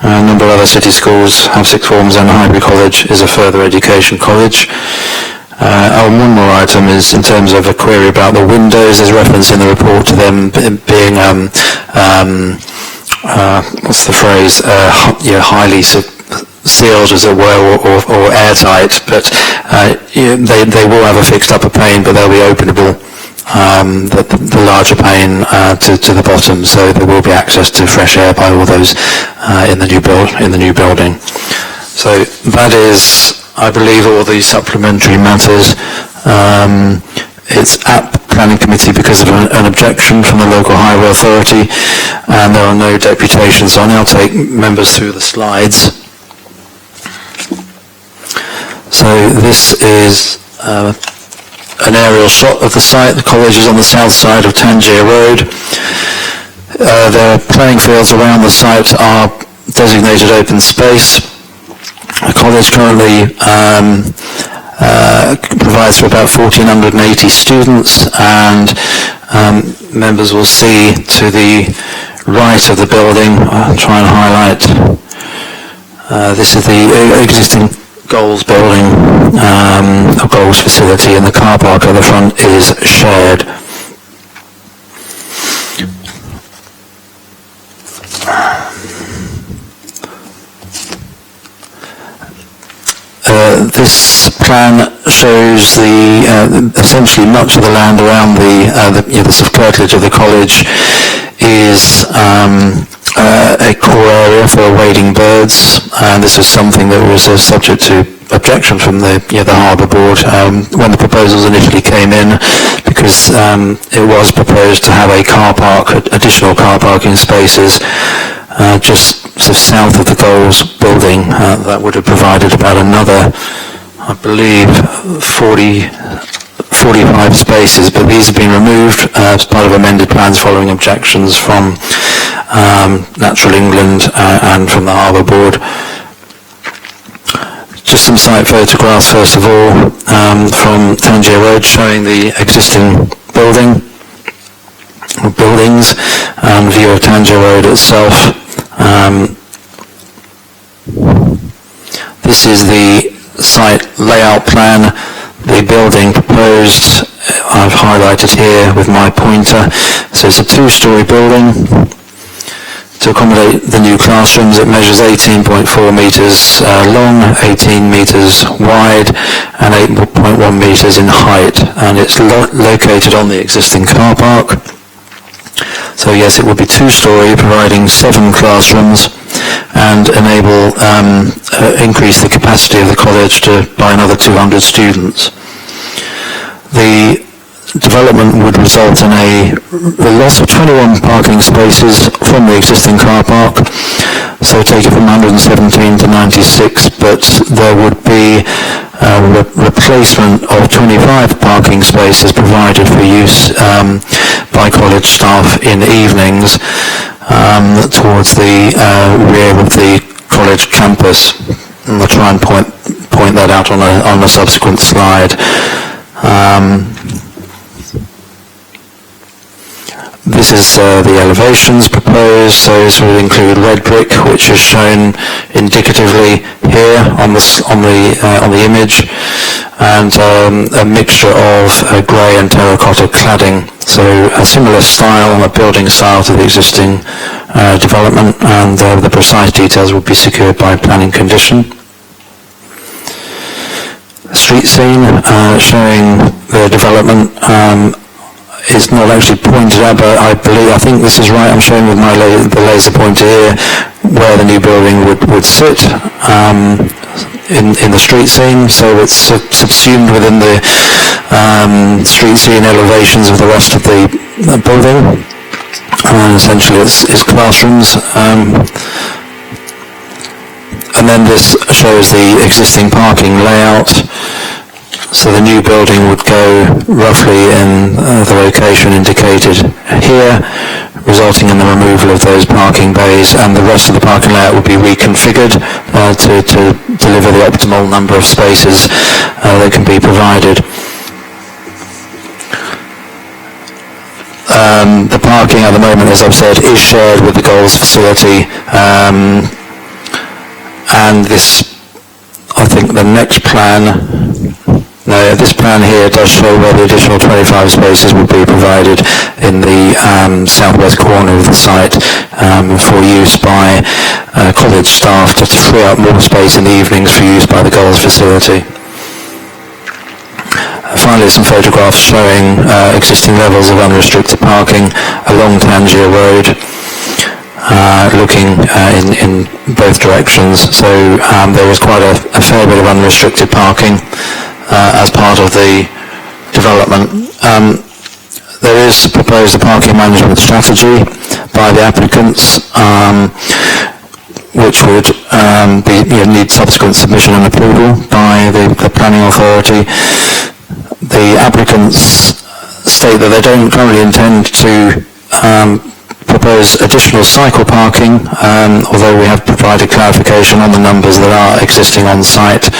A number of other city schools have sixth forms, and Highbury College is a further education college. One more item is in terms of a query about the windows. There's reference in the report to them being, what's the phrase, highly sealed, as it were, or airtight, but they will have a fixed upper pane, but they'll be openable. The larger pane to the bottom, so there will be access to fresh air by all those in the new building. So that is, I believe, all the supplementary matters. It's at Planning Committee because of an objection from the local highway authority, and there are no deputations. So I'll now take members through the slides. So this is an aerial shot of the site. The college is on the south side of Tangier Road. Their playing fields around the site are designated open space. The college currently provides for about 1,480 students, and members will see to the right of the building, I'll try and highlight, this is the existing Goals building, a Goals facility, and the car park at the front is shared. This plan shows essentially much of the land around the sort of curtilage of the college is a core area for wading birds, and this is something that was subject to objection from the Harbour Board when the proposals initially came in, because it was proposed to have a car park, additional car parking spaces just sort of south of the Goals building. That would have provided about another, I believe, 45 spaces, but these have been removed as part of amended plans following objections from Natural England and from the Harbour Board. Just some site photographs first of all from Tangier Road showing the existing buildings and view of Tangier Road itself. This is the site layout plan. The building proposed, I've highlighted here with my pointer. So it's a two-storey building. To accommodate the new classrooms, it measures 18.4 metres long, 18 metres wide, and 8.1 metres in height. And it's located on the existing car park. So yes, it will be two-storey, providing 7 classrooms, and enable increase the capacity of the college by another 200 students. The development would result in a loss of 21 parking spaces from the existing car park, so take it from 117 to 96, but there would be a replacement of 25 parking spaces provided for use by college staff in evenings towards the rear of the college campus. And I'll try and point that out on a subsequent slide. This is the elevations proposed, so this will include red brick, which is shown indicatively here on the image, and a mixture of grey and terracotta cladding. So a similar style, a building style to the existing development, and the precise details will be secured by planning condition. A street scene showing the development. It's not actually pointed out, but I think this is right. I'm showing with the laser pointer here where the new building would sit in the street scene. So it's subsumed within the street scene elevations of the rest of the building. And essentially, it's classrooms. And then this shows the existing parking layout. So the new building would go roughly in the location indicated here, resulting in the removal of those parking bays, and the rest of the parking layout would be reconfigured to deliver the optimal number of spaces that can be provided. The parking at the moment, as I've said, is shared with the goals facility, and this, I think the next plan, no, this plan here does show where the additional 25 spaces will be provided in the southwest corner of the site for use by college staff to free up more space in the evenings for use by the goals facility. Finally, some photographs showing existing levels of unrestricted parking along Tangier Road, looking in both directions. So there is quite a fair bit of unrestricted parking as part of the development. There is proposed a parking management strategy by the applicants, which would need subsequent submission and approval by the planning authority. The applicants state that they don't currently intend to propose additional cycle parking, although we have provided clarification on the numbers that are existing on site.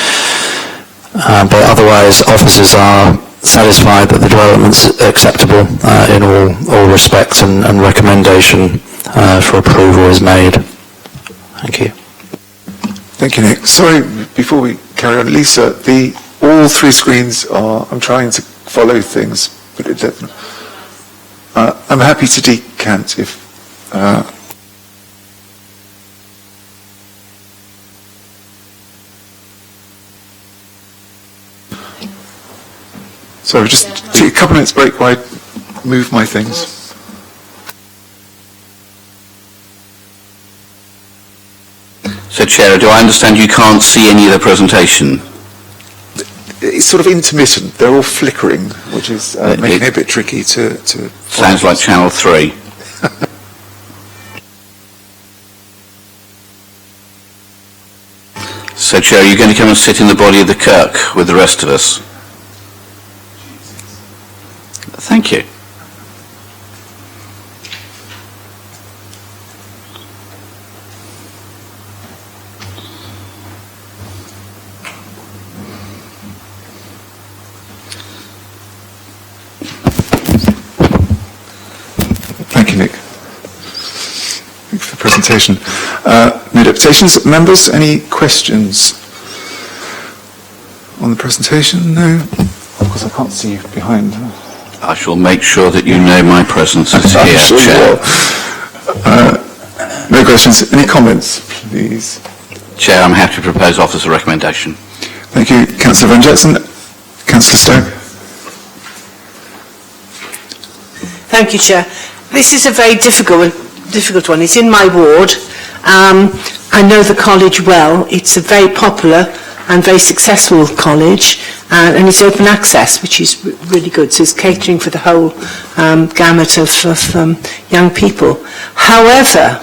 But otherwise, officers are satisfied that the development's acceptable in all respects, and recommendation for approval is made. Thank you. Thank you, Nick. Sorry, before we carry on, Lisa, all 3 screens are, I'm trying to follow things, but it doesn't. I'm happy to decant if... So just take a couple minutes break while I move my things. So, Chair, do I understand you can't see any of the presentation? It's sort of intermittent. They're all flickering, which is making it a bit tricky to Sounds like Channel 3. So, Chair, are you going to come and sit in the body of the Kirk with the rest of us? Thank you. Thank you, Nick. Thanks for the presentation. adaptations. Members, any questions on the presentation? No? Of course, I can't see you behind. I shall make sure that you know my presence is I'm here, sure you Chair. will. No questions. Any comments, please? Chair, I'm happy to propose officer recommendation. Thank you, Councillor Van Jackson. Councillor Stagg. Thank you, Chair. This is a very difficult one. It's in my ward. I know the college well. It's a very popular and very successful college, and it's open access, which is really good. So it's catering for the whole gamut of young people. However,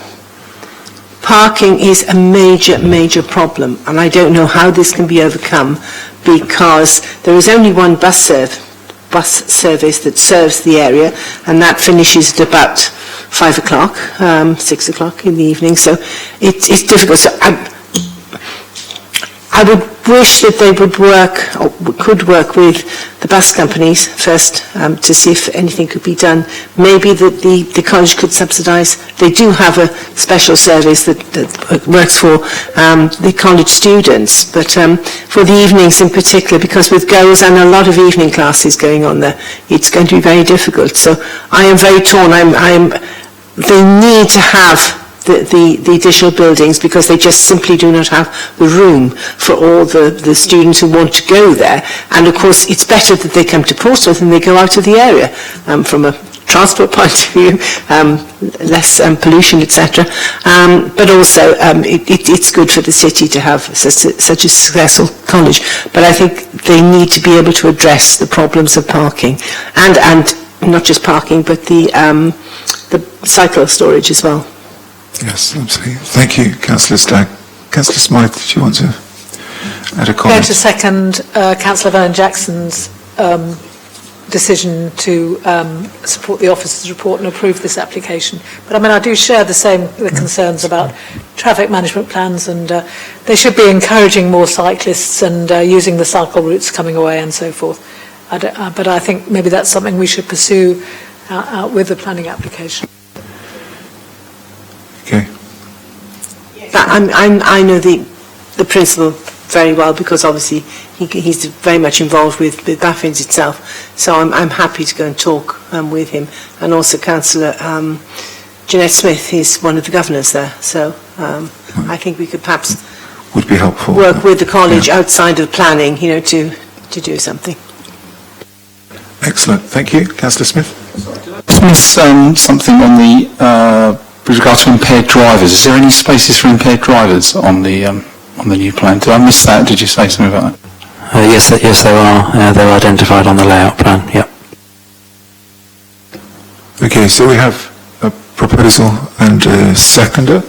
parking is a major problem, and I don't know how this can be overcome, because there is only one bus service that serves the area, and that finishes at about 5 o'clock, 6 o'clock in the evening, so it's difficult. So I would wish that they would work, or could work with the bus companies first, to see if anything could be done. Maybe that the college could subsidise. They do have a special service that works for the college students, but for the evenings in particular, because with girls and a lot of evening classes going on there, it's going to be very difficult. So I am very torn. They need to have the additional buildings, because they just simply do not have the room for all the students who want to go there. And of course, it's better that they come to Portsmouth and they go out of the area from a transport point of view, less pollution, etc. But also, it's good for the city to have such a successful college. But I think they need to be able to address the problems of parking, and not just parking, but the cycle storage as well. Yes, absolutely. Thank you, Councillor Stagg. Councillor Smythe, do you want to add a I'm going comment? to second Councillor Van Jackson's decision to support the officer's report and approve this application. But I mean, I do share the concerns about traffic management plans, and they should be encouraging more cyclists and using the cycle routes coming away and so forth. But I think maybe that's something we should pursue with the planning application. Okay. I know the principal very well, because obviously he's very much involved with Baffins itself. So I'm happy to go and talk with him, and also Councillor Jeanette Smith is one of the governors there. So I think we could perhaps would be helpful. Work with the college outside of planning, to do something. Excellent. Thank you, Councillor Smith. Something on the with regard to impaired drivers. Is there any spaces for impaired drivers on the new plan? Did I miss that? Did you say something about that? Yes, there are. They're identified on the layout plan. Yep. Okay, so we have a proposal and a seconder.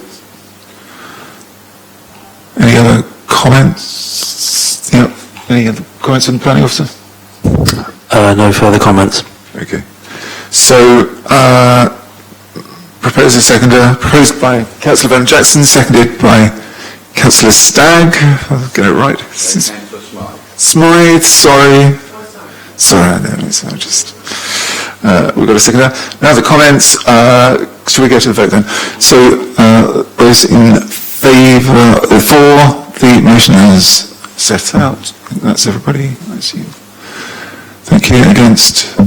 Any other comments? Yep. Any other comments from the planning officer? No further comments. Okay. So, proposed and seconder, proposed by Councillor Van Jackson, seconded by Councillor Stagg. I'll get it right. Smythe, sorry. Sorry, we've got a seconder. Now the comments, shall we go to the vote then? So, those in favour, for the motion as set out, I think that's everybody, I assume. Thank you. Against?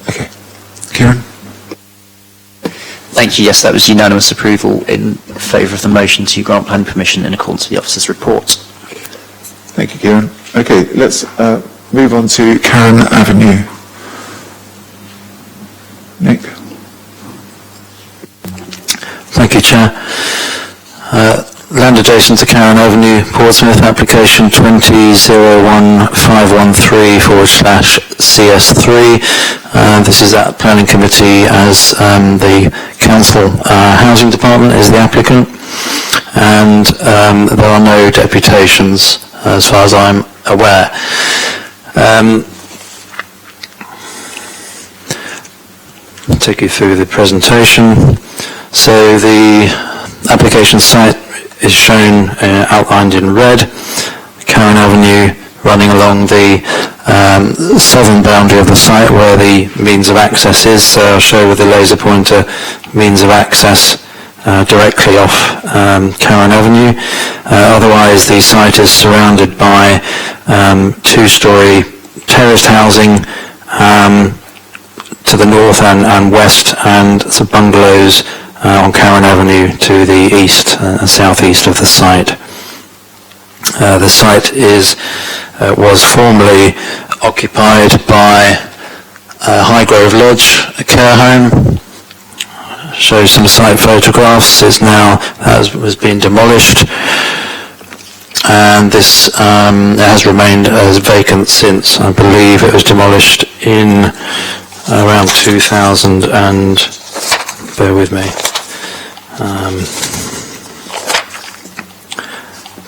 Okay. Kieran? Thank you. Yes, that was unanimous approval in favour of the motion to grant planning permission in accordance with the officer's report. Thank you, Kieran. Okay, let's move on to Karen Avenue. Nick? Thank you, Chair. Land adjacent to Karen Avenue, Portsmouth, application 20-01513/CS3. This is at Planning Committee as the Council Housing Department is the applicant, and there are no deputations as far as I'm aware. I'll take you through the presentation. So the application site is shown outlined in red. Karen Avenue running along the southern boundary of the site where the means of access is. So I'll show with the laser pointer means of access directly off Karen Avenue. Otherwise, the site is surrounded by two-storey terraced housing to the north and west, and some bungalows on Karen Avenue to the east and southeast of the site. The site was formerly occupied by Highgrove Lodge, a care home. Shows some site photographs. It's now has been demolished, and this has remained as vacant since. I believe it was demolished in around 2000 and bear with me.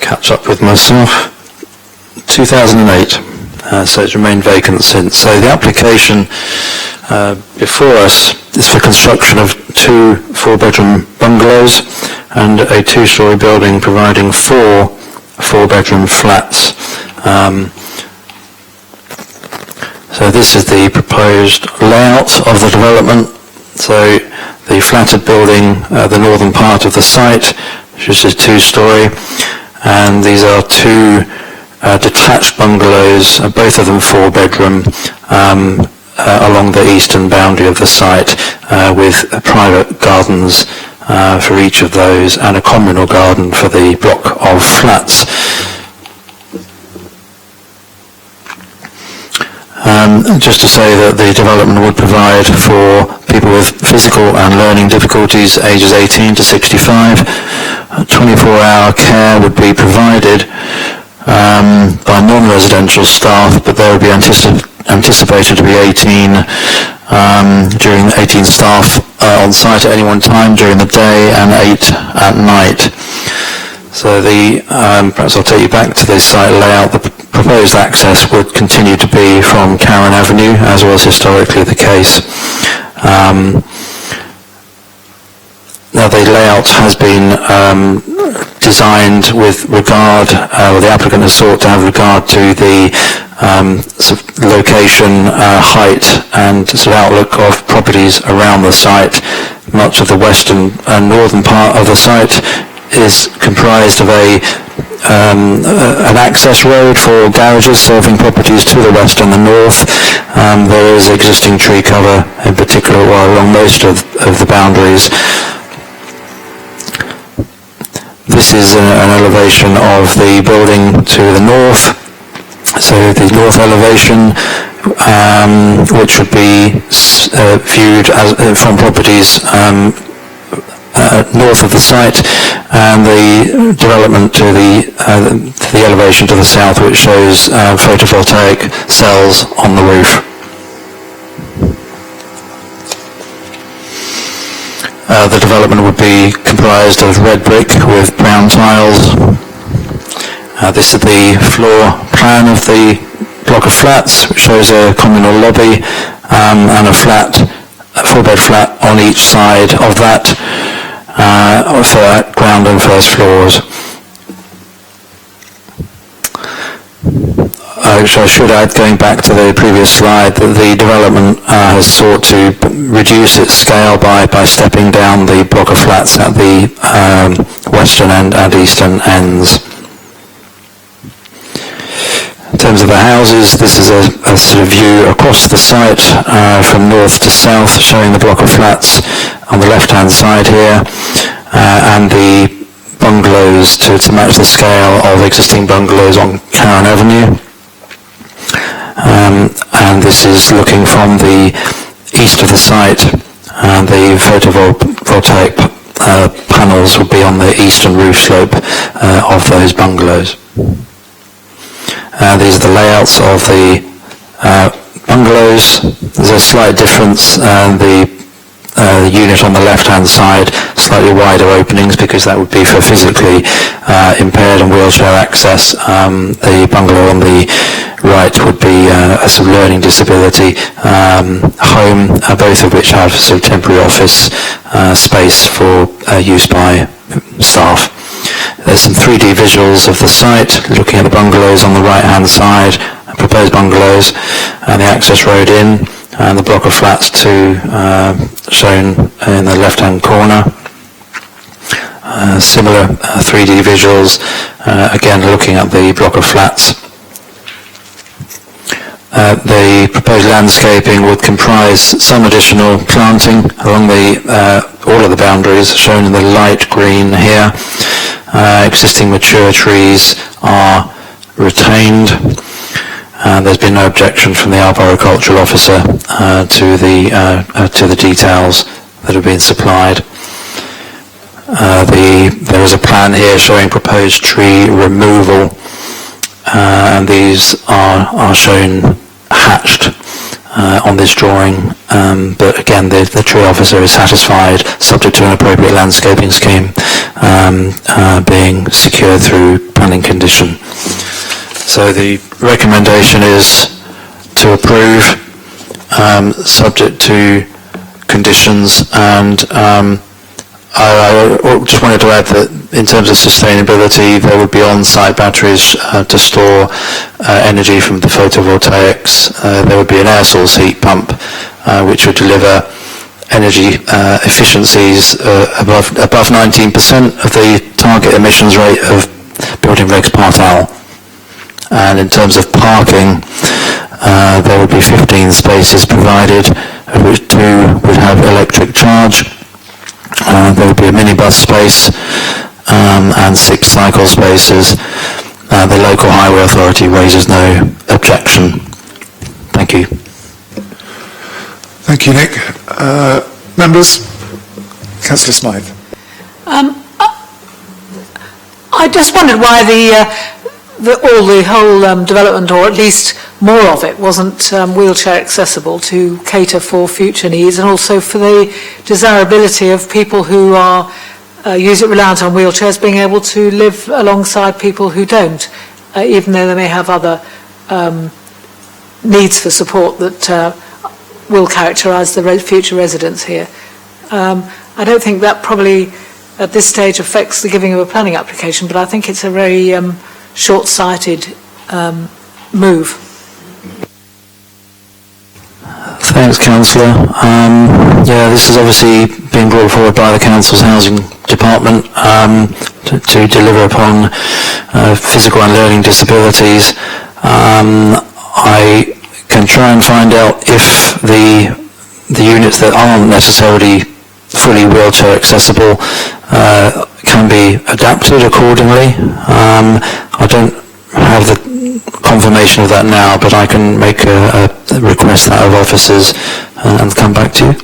Catch up with myself. 2008. So it's remained vacant since. So the application before us is for construction of 2 4-bedroom bungalows and a 2-storey building providing 4 4-bedroom flats. So this is the proposed layout of the development. So the flatted building, the northern part of the site, which is a 2-storey, and these are 2 detached bungalows, both of them 4-bedroom, along the eastern boundary of the site, with private gardens for each of those and a communal garden for the block of flats. Just to say that the development would provide for people with physical and learning difficulties ages 18 to 65. 24-hour care would be provided by non-residential staff, but there would be anticipated to be 18 staff on site at any one time during the day and 8 at night. So perhaps I'll take you back to the site layout. The proposed access would continue to be from Karen Avenue, as was historically the case. Now the layout has been designed with regard, or the applicant has sought to have regard to the sort of location, height and sort of outlook of properties around the site. Much of the western and northern part of the site is comprised of an access road for garages serving properties to the west and the north. There is existing tree cover in particular along most of the boundaries. This is an elevation of the building to the north. So the north elevation, which would be viewed from properties north of the site, and the development to the elevation to the south, which shows photovoltaic cells on the roof. The development would be comprised of red brick with brown tiles. This is the floor plan of the block of flats, which shows a communal lobby and a 4-bed flat on each side of that, for ground and first floors. Which I should add, going back to the previous slide, that the development has sought to reduce its scale by stepping down the block of flats at the western end and eastern ends. In terms of the houses, this is a sort of view across the site from north to south, showing the block of flats on the left-hand side here, and the bungalows to match the scale of existing bungalows on Karen Avenue. And this is looking from the east of the site, and the photovoltaic panels will be on the eastern roof slope of those bungalows. These are the layouts of the bungalows. There's a slight difference. The unit on the left-hand side, slightly wider openings, because that would be for physically impaired and wheelchair access. The bungalow on the right would be a sort of learning disability home, both of which have sort of temporary office space for use by staff. There's some 3D visuals of the site, looking at the bungalows on the right-hand side, proposed bungalows, and the access road in, and the block of flats shown in the left-hand corner. similar 3D visuals, again looking at the block of flats. The proposed landscaping would comprise some additional planting along all of the boundaries, shown in the light green here. Existing mature trees are retained. There's been no objection from the arboricultural officer to the details that have been supplied. There is a plan here showing proposed tree removal, and these are shown hatched on this drawing, but again the tree officer is satisfied, subject to an appropriate landscaping scheme being secured through planning condition. So the recommendation is to approve, subject to conditions, and I just wanted to add that in terms of sustainability, there would be on-site batteries to store energy from the photovoltaics. There would be an air source heat pump which would deliver energy efficiencies above 19% of the target emissions rate of building regs Part L. And in terms of parking, there would be 15 spaces provided, of which 2 would have electric charge. There would be a minibus space and 6 cycle spaces. The local highway authority raises no objection. Thank you. Thank you, Nick. Members? Councillor Smythe. I just wondered why the whole development, or at least more of it, wasn't wheelchair accessible to cater for future needs, and also for the desirability of people who are reliant on wheelchairs being able to live alongside people who don't, even though they may have other needs for support that will characterise the future residents here. I don't think that probably at this stage affects the giving of a planning application, but I think it's a very short-sighted move. Thanks, Councillor. This has obviously been brought forward by the Council's Housing Department to deliver upon physical and learning disabilities. I can try and find out if the units that aren't necessarily fully wheelchair accessible can be adapted accordingly. I don't have the confirmation of that now, but I can make a request out of officers and come back to you.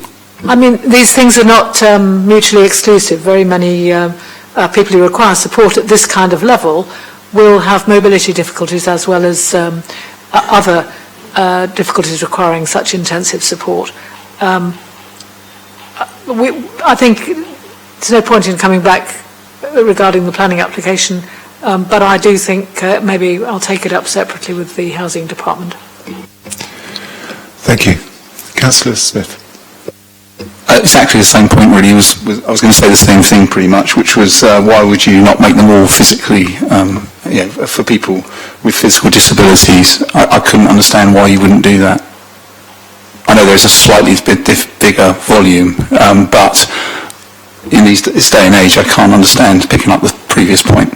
I mean, these things are not mutually exclusive. Very many people who require support at this kind of level will have mobility difficulties as well as other difficulties requiring such intensive support. I think there's no point in coming back regarding the planning application, but I do think maybe I'll take it up separately with the Housing Department. Thank you. Councillor Smith. Exactly the same point, really. I was going to say the same thing, pretty much, which was why would you not make them all physically, for people with physical disabilities? I couldn't understand why you wouldn't do that. I know there's a slightly bigger volume, but in this day and age, I can't understand picking up the previous point.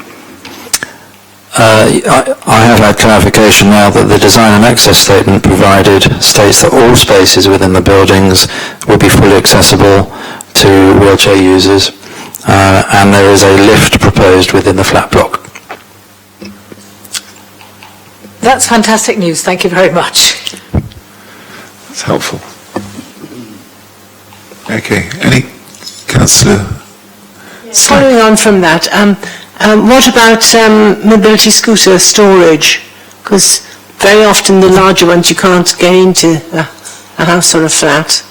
I have had clarification now that the design and access statement provided states that all spaces within the buildings will be fully accessible to wheelchair users, and there is a lift proposed within the flat block. That's fantastic news. Thank you very much. That's helpful. Okay. Any Councillor? Following on from that, what about mobility scooter storage? Because very often the larger ones you can't get into a house or a flat,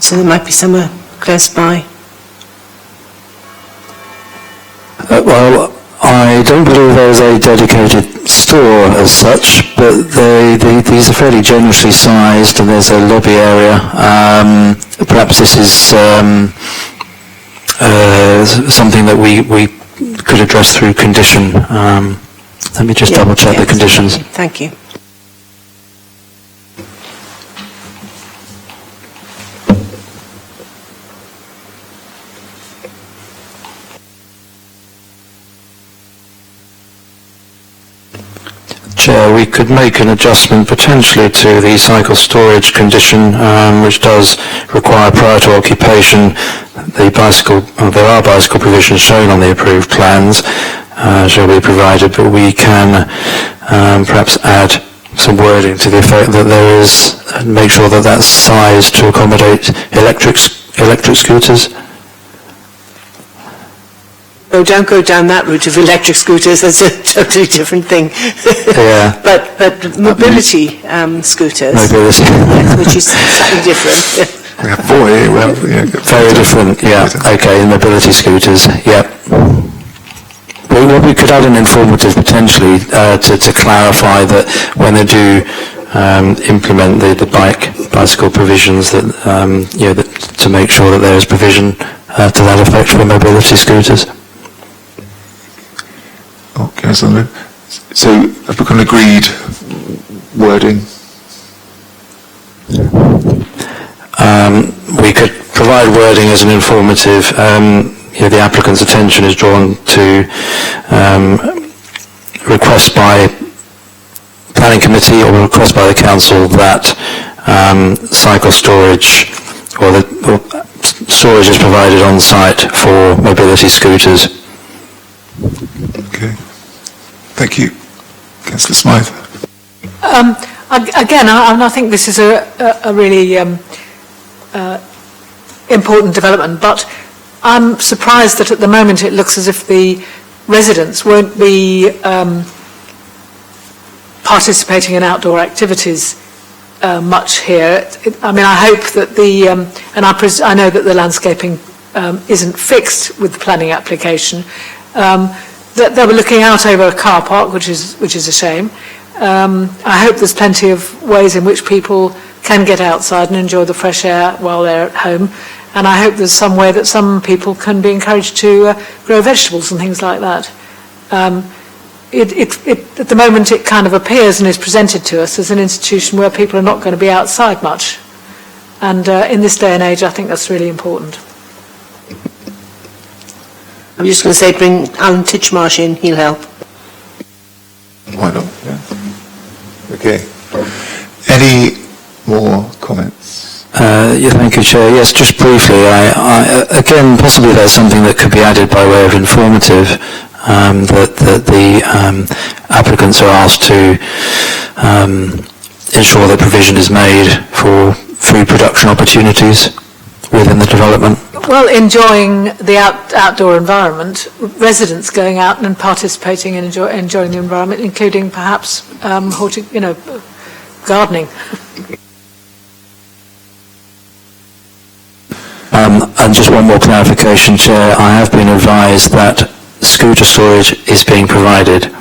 so there might be somewhere close by. Well, I don't believe there's a dedicated store as such, but these are fairly generously sized, and there's a lobby area. Perhaps this is something that we could address through condition. Let me just double check the conditions. Thank you. Chair, we could make an adjustment potentially to the cycle storage condition, which does require prior to occupation. There are bicycle provisions shown on the approved plans, shall be provided, but we can perhaps add some wording to the effect that there is, make sure that that's sized to accommodate electric scooters. Oh, don't go down that route of electric scooters. That's a totally different thing. Yeah. But mobility scooters, Mobility. yes, which is slightly different. Very different, yeah. Okay, mobility scooters, yeah. Well, we could add an informative potentially to clarify that when they do implement the bicycle provisions, that that to make sure that there is provision to that effect for mobility scooters. Okay, so have we got an agreed wording? We could provide wording as an informative. The applicant's attention is drawn to request by planning committee or request by the council that cycle storage or storage is provided on site for mobility scooters. Okay. Thank you. Councillor Smythe. Again, I think this is a really important development, but I'm surprised that at the moment it looks as if the residents won't be participating in outdoor activities much here. I hope that I know that the landscaping isn't fixed with the planning application, that they were looking out over a car park, which is a shame. I hope there's plenty of ways in which people can get outside and enjoy the fresh air while they're at home. And I hope there's some way that some people can be encouraged to grow vegetables and things like that. At the moment, it kind of appears and is presented to us as an institution where people are not going to be outside much. And in this day and age, I think that's really important. I'm just going to say, bring Alan Titchmarsh in, he'll help. Why not? Yeah. Okay. Any more comments? Thank you, Chair. Yes, just briefly, again, possibly there's something that could be added by way of informative, that the applicants are asked to ensure that provision is made for food production opportunities within the development. Well, enjoying the outdoor environment, residents going out and participating in enjoying the environment, including perhaps gardening. And just one more clarification, Chair. I have been advised that scooter storage is being provided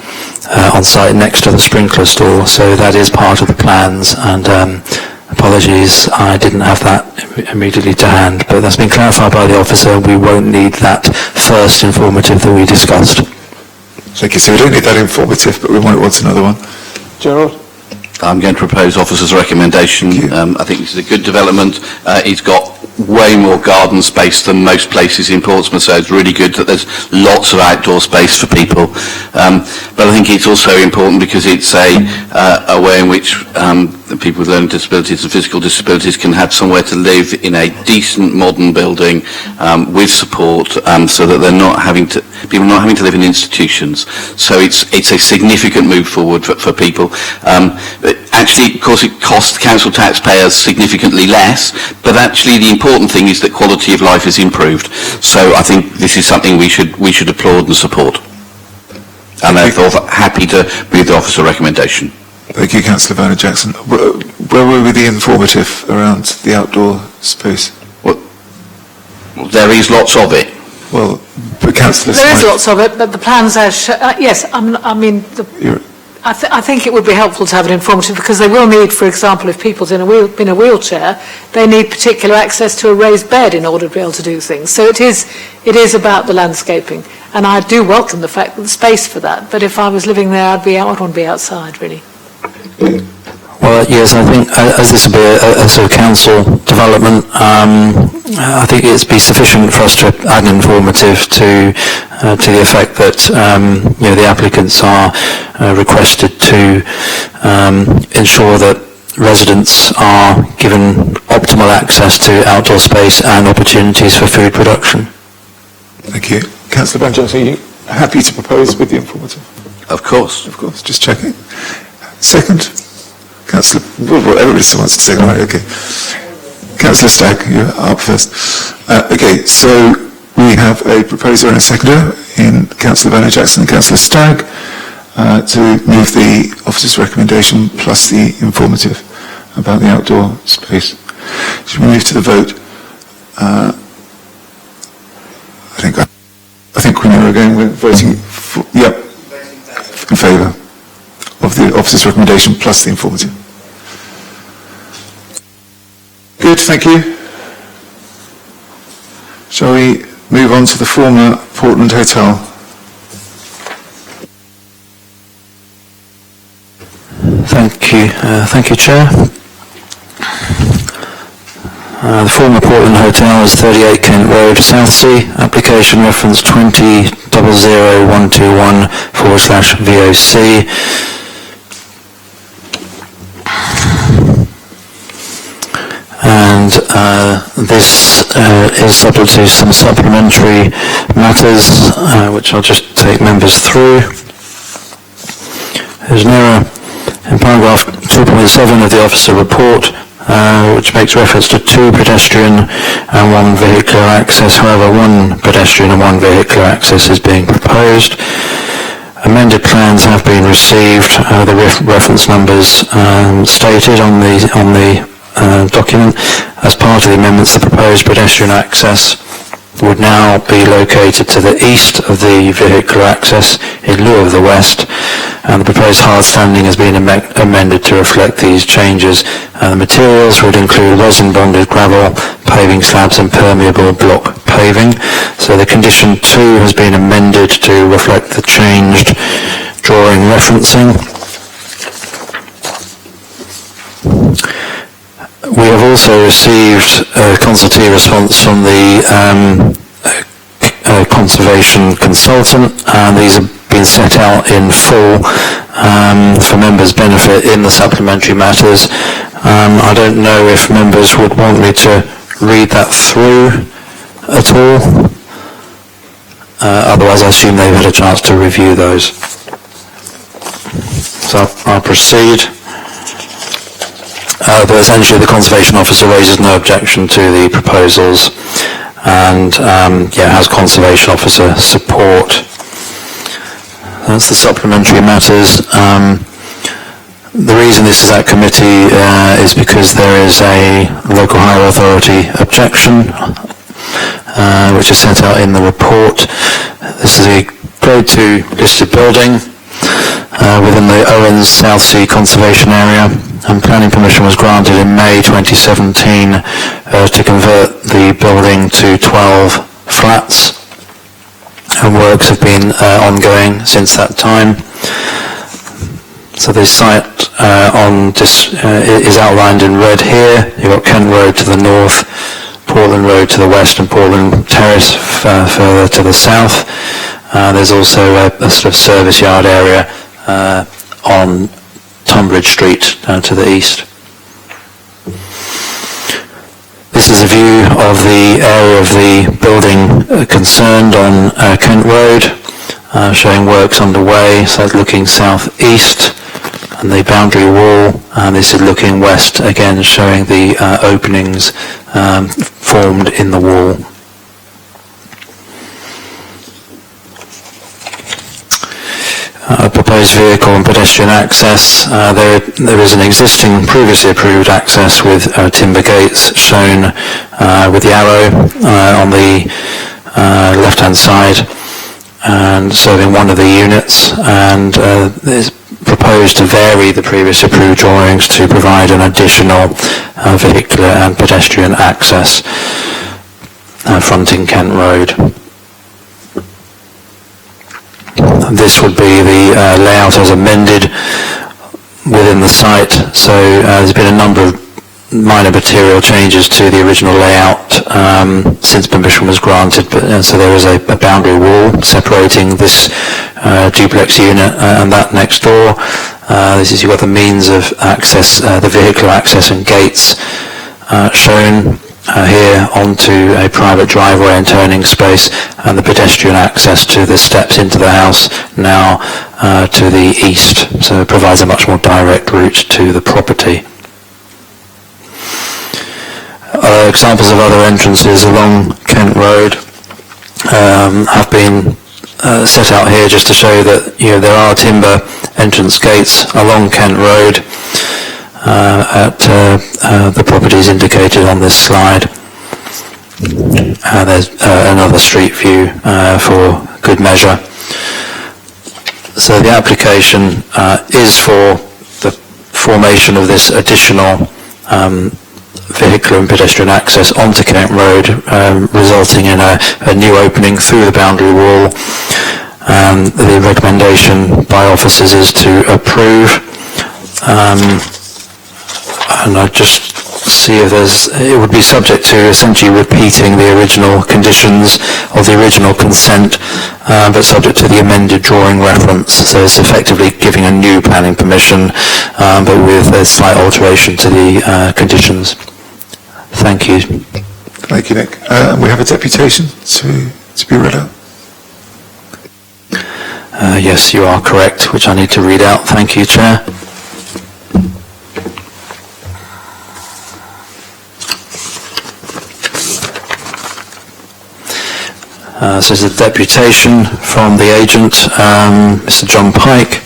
on site next to the sprinkler store, so that is part of the plans, and apologies, I didn't have that immediately to hand, but that's been clarified by the officer. We won't need that first informative that we discussed. Thank you. So we don't need that informative, but we might want another one. Gerald? I'm going to propose officer's recommendation. I think this is a good development. It's got way more garden space than most places in Portsmouth, so it's really good that there's lots of outdoor space for people. But I think it's also important because it's a way in which people with learning disabilities and physical disabilities can have somewhere to live in a decent modern building with support, so that people not having to live in institutions. So it's a significant move forward for people. Actually, of course, it costs council taxpayers significantly less, but actually the important thing is that quality of life is improved. So I think this is something we should applaud and support. And therefore happy to move the officer recommendation. Thank you, Councillor Vernon-Jackson. Where were we with the informative around the outdoor space? Well, there is lots of it. Well, but Councillor There is lots of it, but the plans are... yes, I think it would be helpful to have an informative, because they will need, for example, if people's in a wheelchair, they need particular access to a raised bed in order to be able to do things. So it is about the landscaping, and I do welcome the fact that there's space for that. But if I was living there, I'd want to be outside, really. Well, Yes, I think as this will be a sort of council development, I think it'd be sufficient for us to add an informative to the effect that the applicants are requested to ensure that residents are given optimal access to outdoor space and opportunities for food production. Thank you. Councillor Banjos, are you happy to propose with the informative? Of course. Of course, just checking. Second? Councillor, well, everybody still wants to say, right, okay. Councillor Stagg, you're up first. Okay, so we have a proposer and a seconder in Councillor Banner Jackson and Councillor Stagg to move the officer's recommendation plus the informative about the outdoor space. Should we move to the vote? I think we know we're going, we're voting for, yep, in favour of the officer's recommendation plus the informative. Good, thank you. Shall we move on to the former Portland Hotel? Thank you, Chair. The former Portland Hotel is 38 Kent Road, Southsea, application reference 20.00121/VOC. And this is subject to some supplementary matters, which I'll just take members through. There's an error in paragraph 2.7 of the officer report, which makes reference to 2 pedestrian and 1 vehicular access. However, 1 pedestrian and 1 vehicular access is being proposed. Amended plans have been received. The reference numbers stated on the document. As part of the amendments, the proposed pedestrian access would now be located to the east of the vehicular access in lieu of the west, and the proposed hard standing has been amended to reflect these changes. The materials would include resin bonded gravel, paving slabs and permeable block paving. So the condition 2 has been amended to reflect the changed drawing referencing. We have also received a consultee response from the conservation consultant, and these have been set out in full for members' benefit in the supplementary matters. I don't know if members would want me to read that through at all. Otherwise, I assume they've had a chance to review those. So I'll proceed. But essentially the Conservation Officer raises no objection to the proposals and has Conservation Officer support. That's the supplementary matters. The reason this is at committee is because there is a local hire authority objection which is set out in the report. This is a Grade 2 listed building within the Owens Southsea Conservation Area, and planning permission was granted in May 2017 to convert the building to 12 flats, and works have been ongoing since that time. So the site on this is outlined in red here. You've got Kent Road to the north, Portland Road to the west, and Portland Terrace further to the south. There's also a sort of service yard area on Tunbridge Street to the east. This is a view of the area of the building concerned on Kent Road, showing works underway. So it's looking south-east, and the boundary wall, and this is looking west, again showing the openings formed in the wall. Proposed vehicle and pedestrian access. There is an existing previously approved access with timber gates shown with the arrow on the left-hand side and serving one of the units, and it's proposed to vary the previously approved drawings to provide an additional vehicular and pedestrian access fronting Kent Road. This would be the layout as amended. within the site. So there's been a number of minor material changes to the original layout since permission was granted, but so there is a boundary wall separating this duplex unit and that next door. This is, you've got the means of access, the vehicular access and gates shown here onto a private driveway and turning space, and the pedestrian access to the steps into the house now to the east, so it provides a much more direct route to the property. Examples of other entrances along Kent Road have been set out here just to show that there are timber entrance gates along Kent Road at the properties indicated on this slide. There's another street view for good measure. So the application is for the formation of this additional vehicular and pedestrian access onto Kent Road, resulting in a new opening through the boundary wall. The recommendation by officers is to approve, and I just see if it would be subject to essentially repeating the original conditions of the original consent, but subject to the amended drawing reference. So it's effectively giving a new planning permission, but with a slight alteration to the conditions. Thank you. Thank you, Nick. We have a deputation to be read out. Yes, you are correct, which I need to read out. Thank you, Chair. So there's a deputation from the agent, Mr. John Pike.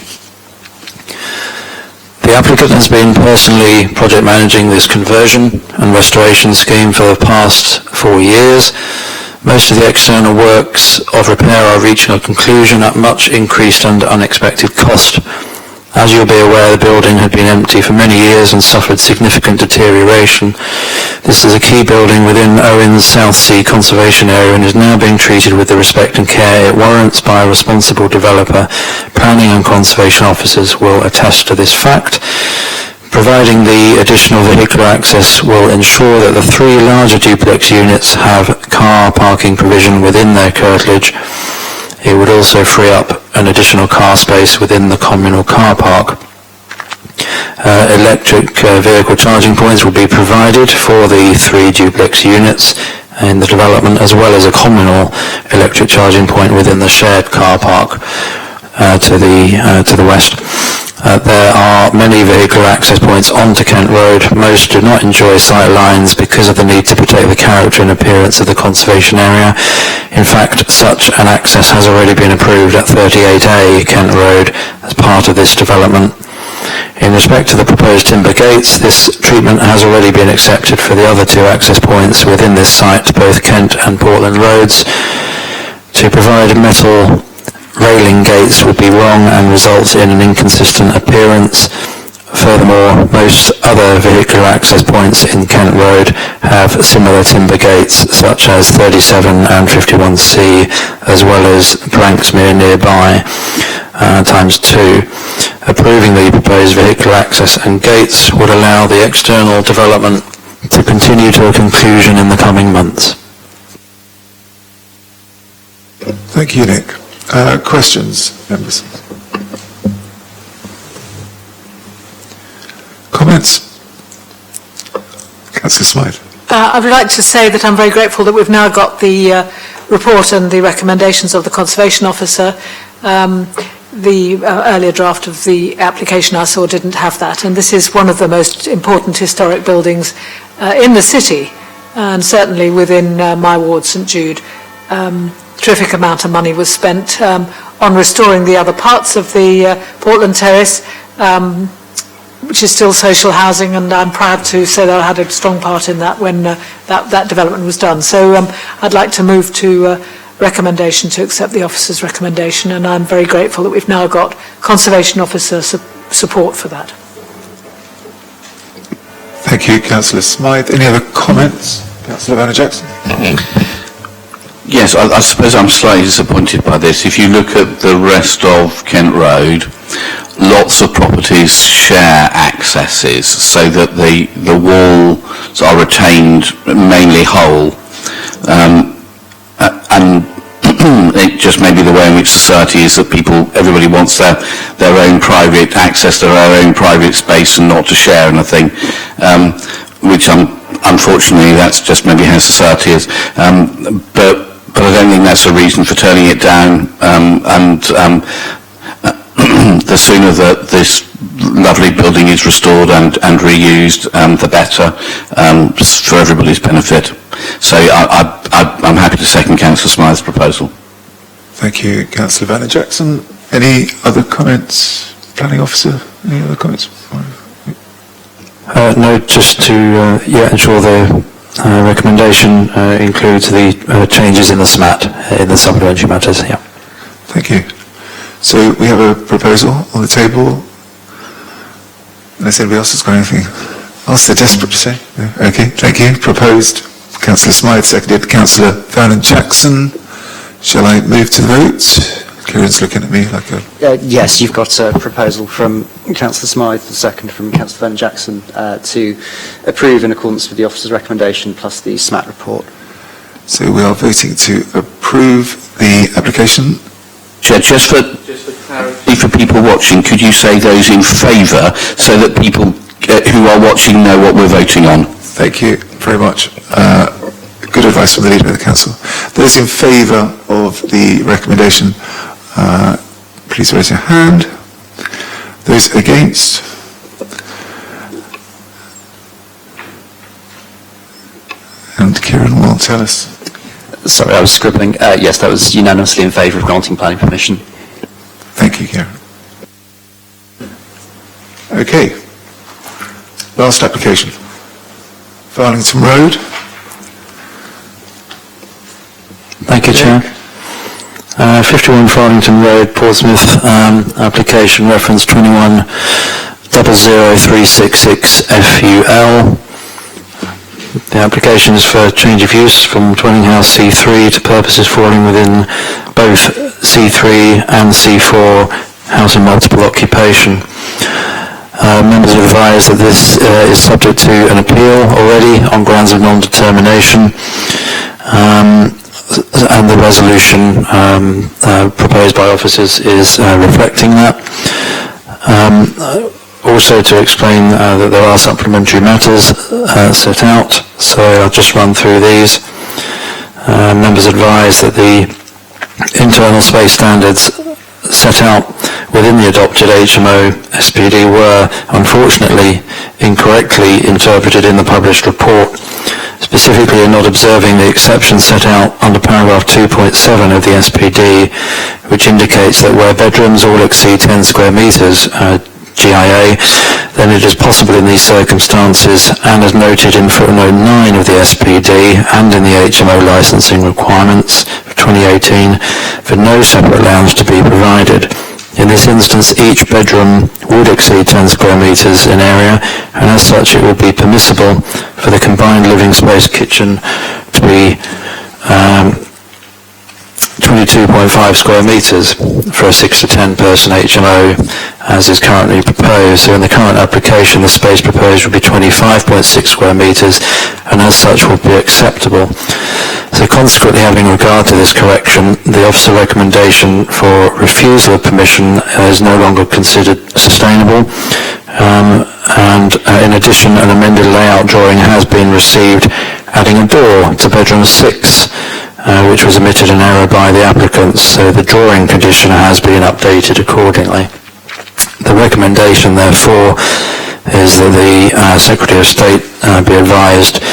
The applicant has been personally project managing this conversion and restoration scheme for the past 4 years. Most of the external works of repair are reaching a conclusion at much increased and unexpected cost. As you'll be aware, the building had been empty for many years and suffered significant deterioration. This is a key building within Owen's South Sea Conservation Area and is now being treated with the respect and care it warrants by a responsible developer. Planning and conservation officers will attest to this fact. Providing the additional vehicular access will ensure that the 3 larger duplex units have car parking provision within their curtilage. It would also free up an additional car space within the communal car park. Electric vehicle charging points will be provided for the 3 duplex units in the development, as well as a communal electric charging point within the shared car park to the west. There are many vehicular access points onto Kent Road. Most do not enjoy sight lines because of the need to protect the character and appearance of the conservation area. In fact, such an access has already been approved at 38A Kent Road as part of this development. In respect to the proposed timber gates, this treatment has already been accepted for the other 2 access points within this site, both Kent and Portland Roads. To provide metal railing gates would be wrong and result in an inconsistent appearance. Furthermore, most other vehicular access points in Kent Road have similar timber gates, such as 37 and 51C, as well as Branksmere nearby, times 2. Approving the proposed vehicular access and gates would allow the external development to continue to a conclusion in the coming months. Thank you, Nick. Questions, members? Comments? Councillor Smythe. I would like to say that I'm very grateful that we've now got the report and the recommendations of the Conservation Officer. The earlier draft of the application I saw didn't have that, and this is one of the most important historic buildings in the city, and certainly within my ward, St Jude. Terrific amount of money was spent on restoring the other parts of the Portland Terrace, which is still social housing, and I'm proud to say that I had a strong part in that when that development was done. So I'd like to move to recommendation to accept the officer's recommendation, and I'm very grateful that we've now got Conservation Officer support for that. Thank you, Councillor Smythe. Any other comments? Councillor Vanner-Jackson. Yes, I suppose I'm slightly disappointed by this. If you look at the rest of Kent Road, lots of properties share accesses so that the walls are retained mainly whole. And it just may be the way in which society is that everybody wants their own private access to their own private space and not to share anything, which unfortunately that's just maybe how society is. But I don't think that's a reason for turning it down, the sooner that this lovely building is restored and reused, the better, for everybody's benefit. So I'm happy to second Councillor Smythe's proposal. Thank you, Councillor Vanna Jackson. Any other comments? Planning Officer, any other comments? No, just to ensure the recommendation includes the changes in the SMAT, in the supplementary matters. Yeah. Thank you. So we have a proposal on the table. Unless anybody else has got anything else they're desperate to say. No? Okay, thank you. Proposed, Councillor Smythe, seconded Councillor Vanna Jackson. Shall I move to the vote? Kieran's looking at me like a... Yes, you've got a proposal from Councillor Smythe, a second from Councillor Van Jackson, to approve in accordance with the officer's recommendation plus the SMAT report. So we are voting to approve the application. Chair, just for clarity for people watching, could you say those in favour so that people who are watching know what we're voting on? Thank you very much. Good advice from the Leader of the Council. Those in favour of the recommendation, please raise your hand. Those against? And Kieran will tell us. Sorry, I was scribbling. Yes, that was unanimously in favour of granting planning permission. Thank you, Kieran. Okay. Last application. Farlington Road. Thank you, Chair. 51 Farlington Road, Portsmouth, application reference 2100366 FUL. The application is for change of use from dwelling house C3 to purposes falling within both C3 and C4 housing multiple occupation. Members are advised that this is subject to an appeal already on grounds of non-determination. And the resolution proposed by officers is reflecting that. Also to explain that there are supplementary matters set out, so I'll just run through these. Members advise that the internal space standards set out within the adopted HMO SPD were unfortunately incorrectly interpreted in the published report, specifically in not observing the exception set out under paragraph 2.7 of the SPD, which indicates that where bedrooms all exceed 10 square metres, GIA, then it is possible in these circumstances, and as noted in footnote 9 of the SPD and in the HMO licensing requirements for 2018, for no separate lounge to be provided. In this instance, each bedroom would exceed 10 square metres in area, and as such it would be permissible for the combined living space kitchen to be 22.5 square metres for a 6 to 10 person HMO, as is currently proposed. So in the current application, the space proposed would be 25.6 square metres, and as such would be acceptable. So consequently, having regard to this correction, the officer recommendation for refusal of permission is no longer considered sustainable. And in addition, an amended layout drawing has been received, adding a door to bedroom 6, which was omitted in error by the applicants, so the drawing condition has been updated accordingly. The recommendation, therefore, is that the Secretary of State be advised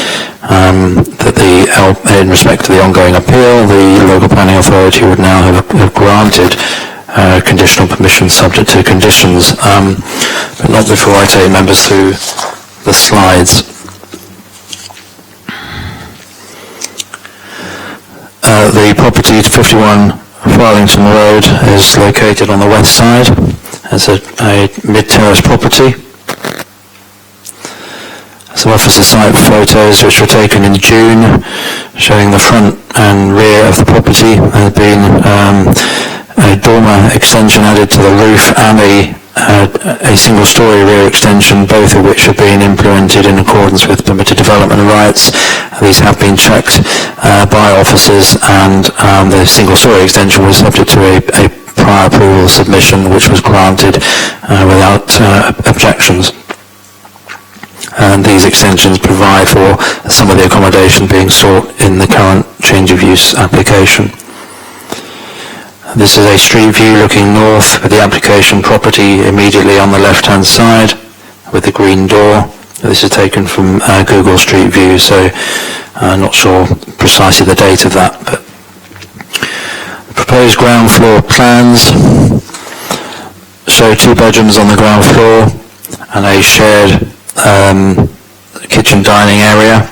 that in respect to the ongoing appeal, the local planning authority would now have granted conditional permission subject to conditions, but not before I take members through the slides. The property at 51 Farlington Road is located on the west side. It's a mid-terrace property. Some officer site photos which were taken in June showing the front and rear of the property have been dormer extension added to the roof and a single-storey rear extension, both of which are being implemented in accordance with permitted development rights. These have been checked by officers, and the single-storey extension was subject to a prior approval submission, which was granted without objections. And these extensions provide for some of the accommodation being sought in the current change of use application. This is a street view looking north with the application property immediately on the left-hand side with the green door. This is taken from Google Street View, so I'm not sure precisely the date of that. But the proposed ground floor plans show 2 bedrooms on the ground floor and a shared kitchen dining area.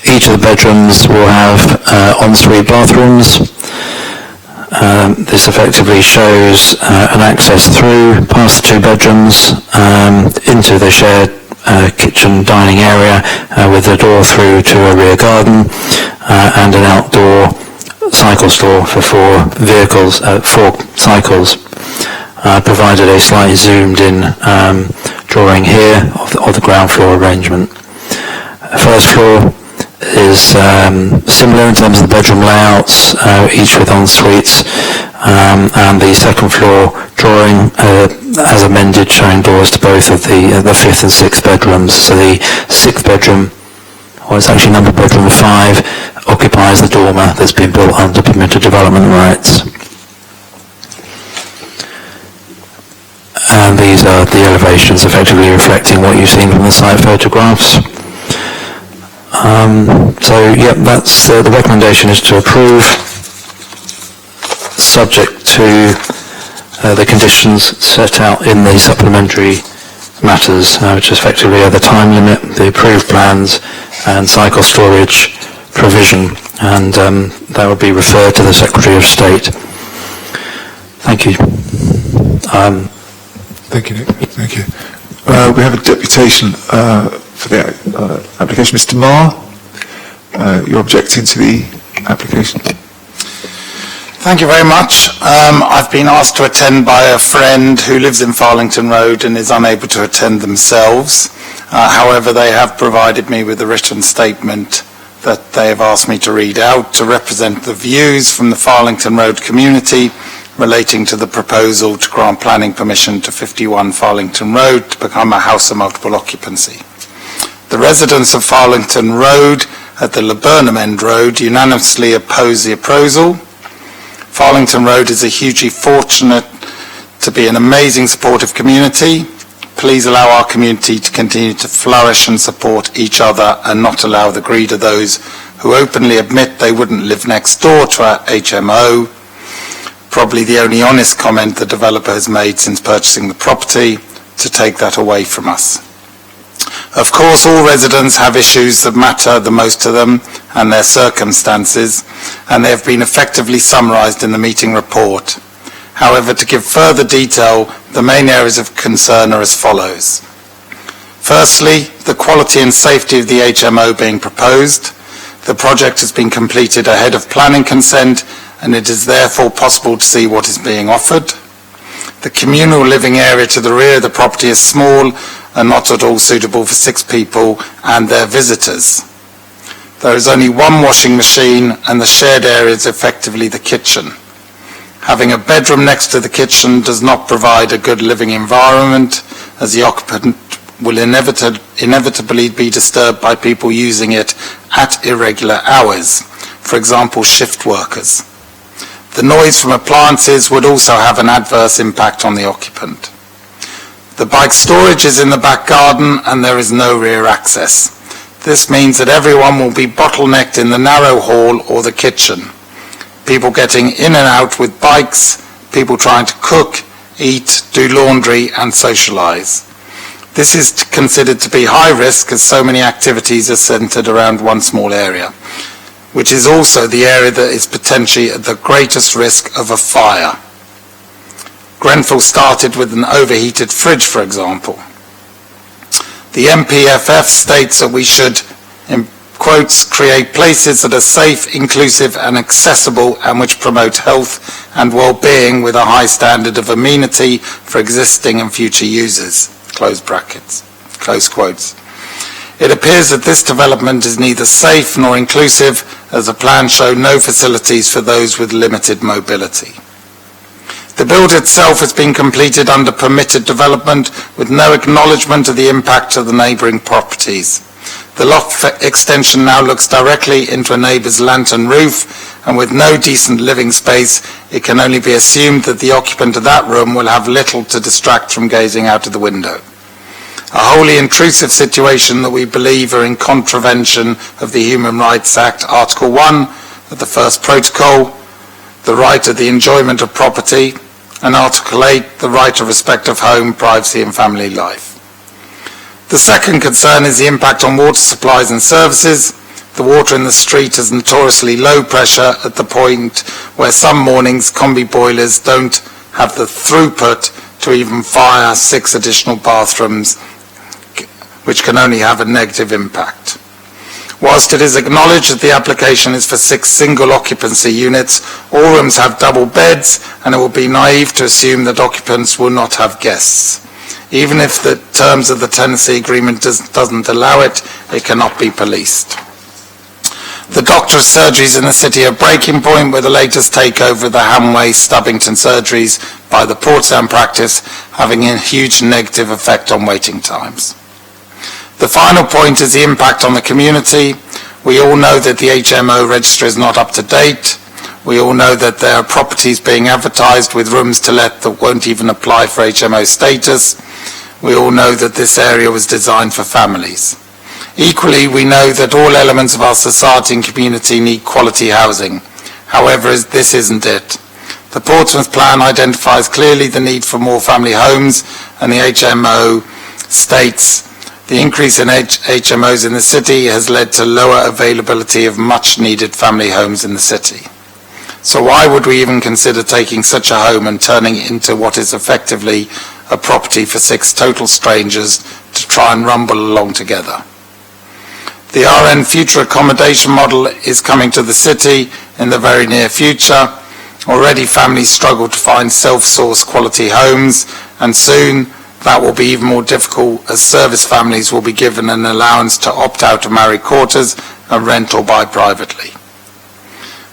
Each of the bedrooms will have ensuite bathrooms. This effectively shows an access through past the 2 bedrooms into the shared kitchen dining area with a door through to a rear garden and an outdoor cycle store for 4 vehicles, 4 cycles. I provided a slightly zoomed in drawing here of the ground floor arrangement. First floor is similar in terms of the bedroom layouts, each with en suites, and the second floor drawing as amended, showing doors to both of the 5th and 6th bedrooms. So the 6th bedroom, or it's actually number bedroom 5, occupies the dormer that's been built under permitted development rights. And these are the elevations effectively reflecting what you've seen from the site photographs. That's the recommendation is to approve, subject to the conditions set out in the supplementary matters, which effectively are the time limit, the approved plans, and cycle storage provision, and that will be referred to the Secretary of State. Thank you. Thank you, Nick. Thank you. We have a deputation for the application. Mr. Marr, you're objecting to the application. Thank you very much. I've been asked to attend by a friend who lives in Farlington Road and is unable to attend themselves. However, they have provided me with a written statement that they have asked me to read out to represent the views from the Farlington Road community relating to the proposal to grant planning permission to 51 Farlington Road to become a house of multiple occupancy. The residents of Farlington Road at the Laburnham End Road unanimously oppose the proposal. Farlington Road is a hugely fortunate to be an amazing supportive community. Please allow our community to continue to flourish and support each other and not allow the greed of those who openly admit they wouldn't live next door to our HMO. Probably the only honest comment the developer has made since purchasing the property, to take that away from us. Of course, all residents have issues that matter the most to them and their circumstances, and they have been effectively summarised in the meeting report. However, to give further detail, the main areas of concern are as follows. Firstly, the quality and safety of the HMO being proposed. The project has been completed ahead of planning consent, and it is therefore possible to see what is being offered. The communal living area to the rear of the property is small and not at all suitable for 6 people and their visitors. There is only 1 washing machine, and the shared area is effectively the kitchen. Having a bedroom next to the kitchen does not provide a good living environment, as the occupant will inevitably be disturbed by people using it at irregular hours, for example, shift workers. The noise from appliances would also have an adverse impact on the occupant. The bike storage is in the back garden and there is no rear access. This means that everyone will be bottlenecked in the narrow hall or the kitchen. People getting in and out with bikes, people trying to cook, eat, do laundry and socialise. This is considered to be high risk as so many activities are centred around one small area, which is also the area that is potentially at the greatest risk of a fire. Grenfell started with an overheated fridge, for example. The MPFF states that we should quotes, create places that are safe, inclusive and accessible and which promote health and well-being with a high standard of amenity for existing and future users, close brackets, close quotes. It appears that this development is neither safe nor inclusive, as the plans show no facilities for those with limited mobility. The build itself has been completed under permitted development with no acknowledgement of the impact of the neighbouring properties. The loft extension now looks directly into a neighbour's lantern roof, and with no decent living space, it can only be assumed that the occupant of that room will have little to distract from gazing out of the window. A wholly intrusive situation that we believe are in contravention of the Human Rights Act, Article 1 of the First Protocol, the right of the enjoyment of property, and Article 8, the right of respect of home, privacy and family life. The second concern is the impact on water supplies and services. The water in the street is notoriously low pressure at the point where some mornings combi boilers don't have the throughput to even fire 6 additional bathrooms, which can only have a negative impact. Whilst it is acknowledged that the application is for 6 single occupancy units, all rooms have double beds, and it will be naive to assume that occupants will not have guests. Even if the terms of the tenancy agreement doesn't allow it, it cannot be policed. The doctor's surgeries in the city are breaking point, with the latest takeover of the Hanway Stubbington surgeries by the Portsmouth practice having a huge negative effect on waiting times. The final point is the impact on the community. We all know that the HMO register is not up to date. We all know that there are properties being advertised with rooms to let that won't even apply for HMO status. We all know that this area was designed for families. Equally, we know that all elements of our society and community need quality housing. However, this isn't it. The Portsmouth plan identifies clearly the need for more family homes, and the HMO states the increase in HMOs in the city has led to lower availability of much-needed family homes in the city. So why would we even consider taking such a home and turning it into what is effectively a property for 6 total strangers to try and rumble along together? The RN future accommodation model is coming to the city in the very near future. Already families struggle to find self-sourced quality homes, and soon that will be even more difficult as service families will be given an allowance to opt out of married quarters and rent or buy privately.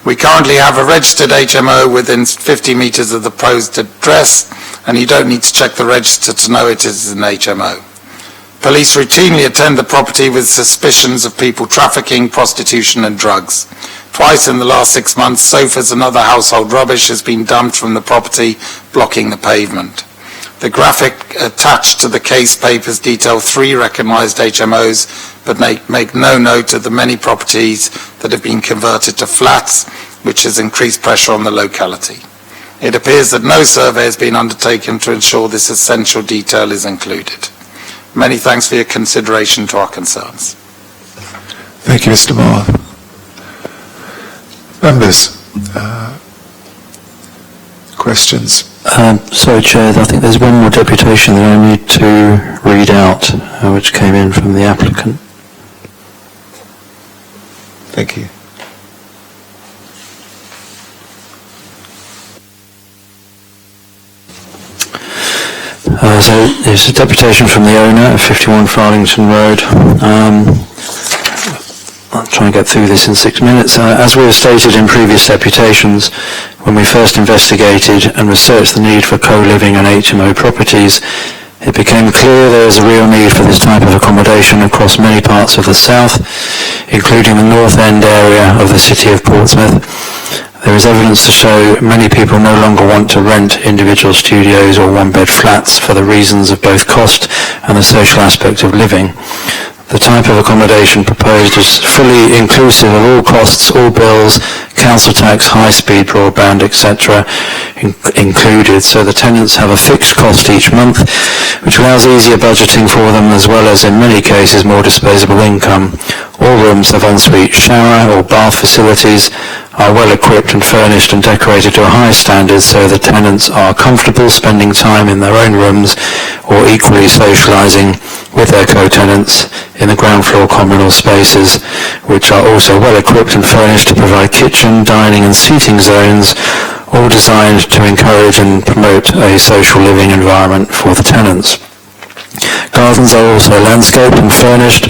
We currently have a registered HMO within 50 metres of the proposed address, and you don't need to check the register to know it is an HMO. Police routinely attend the property with suspicions of people trafficking, prostitution and drugs. Twice in the last 6 months, sofas and other household rubbish has been dumped from the property, blocking the pavement. The graphic attached to the case papers detail 3 recognised HMOs, but make no note of the many properties that have been converted to flats, which has increased pressure on the locality. It appears that no survey has been undertaken to ensure this essential detail is included. Many thanks for your consideration to our concerns. Thank you, Mr. Moore. Members, questions? Sorry, Chair, I think there's one more deputation that I need to read out, which came in from the applicant. Thank you. So it's a deputation from the owner of 51 Farlington Road. I'll try and get through this in 6 minutes. As we have stated in previous deputations, when we first investigated and researched the need for co-living and HMO properties, it became clear there is a real need for this type of accommodation across many parts of the south, including the north end area of the city of Portsmouth. There is evidence to show many people no longer want to rent individual studios or one-bed flats for the reasons of both cost and the social aspect of living. The type of accommodation proposed is fully inclusive of all costs, all bills, council tax, high-speed broadband, etc. included, so the tenants have a fixed cost each month, which allows easier budgeting for them, as well as in many cases more disposable income, All rooms have ensuite shower or bath facilities, are well equipped and furnished and decorated to a high standard so the tenants are comfortable spending time in their own rooms or equally socialising with their co-tenants in the ground floor communal spaces, which are also well equipped and furnished to provide kitchen, dining and seating zones, all designed to encourage and promote a social living environment for the tenants. Gardens are also landscaped and furnished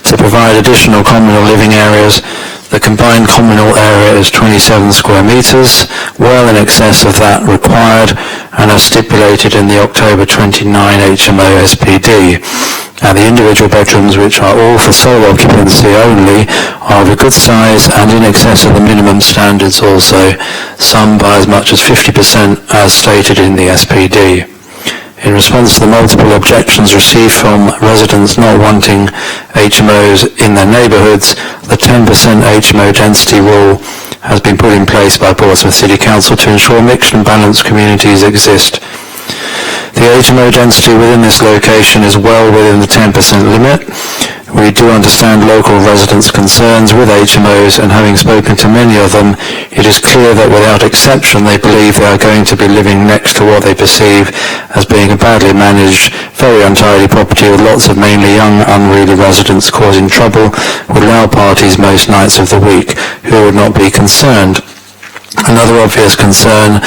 to provide additional communal living areas. The combined communal area is 27 square metres, well in excess of that required and as stipulated in the October 29 HMO SPD. And the individual bedrooms, which are all for sole occupancy only, are of a good size and in excess of the minimum standards also, some by as much as 50% as stated in the SPD. In response to the multiple objections received from residents not wanting HMOs in their neighbourhoods, the 10% HMO density rule has been put in place by Portsmouth City Council to ensure mixed and balanced communities exist. The HMO density within this location is well within the 10% limit. We do understand local residents' concerns with HMOs, and having spoken to many of them, it is clear that without exception they believe they are going to be living next to what they perceive as being a badly managed, very untidy property with lots of mainly young, unruly residents causing trouble with loud parties most nights of the week. Who would not be concerned? Another obvious concern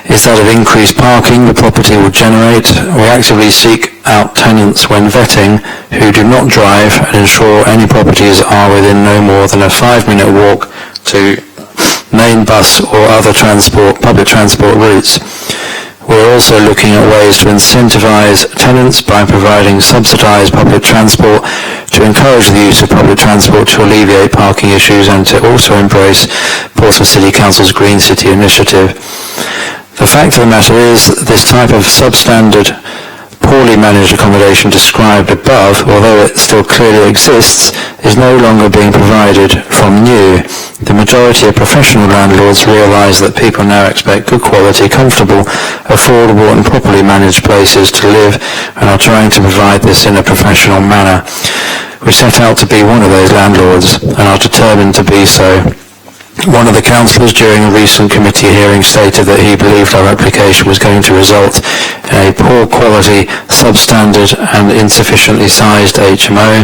is that of increased parking the property will generate. We actively seek out tenants when vetting who do not drive and ensure any properties are within no more than a 5-minute walk to main bus or other public transport routes. We're also looking at ways to incentivise tenants by providing subsidised public transport to encourage the use of public transport to alleviate parking issues and to also embrace Portsmouth City Council's Green City initiative. The fact of the matter is this type of substandard, poorly managed accommodation described above, although it still clearly exists, is no longer being provided from new. The majority of professional landlords realise that people now expect good quality, comfortable, affordable and properly managed places to live and are trying to provide this in a professional manner. We set out to be one of those landlords and are determined to be so. One of the councillors during a recent committee hearing stated that he believed our application was going to result in a poor quality, substandard and insufficiently sized HMO.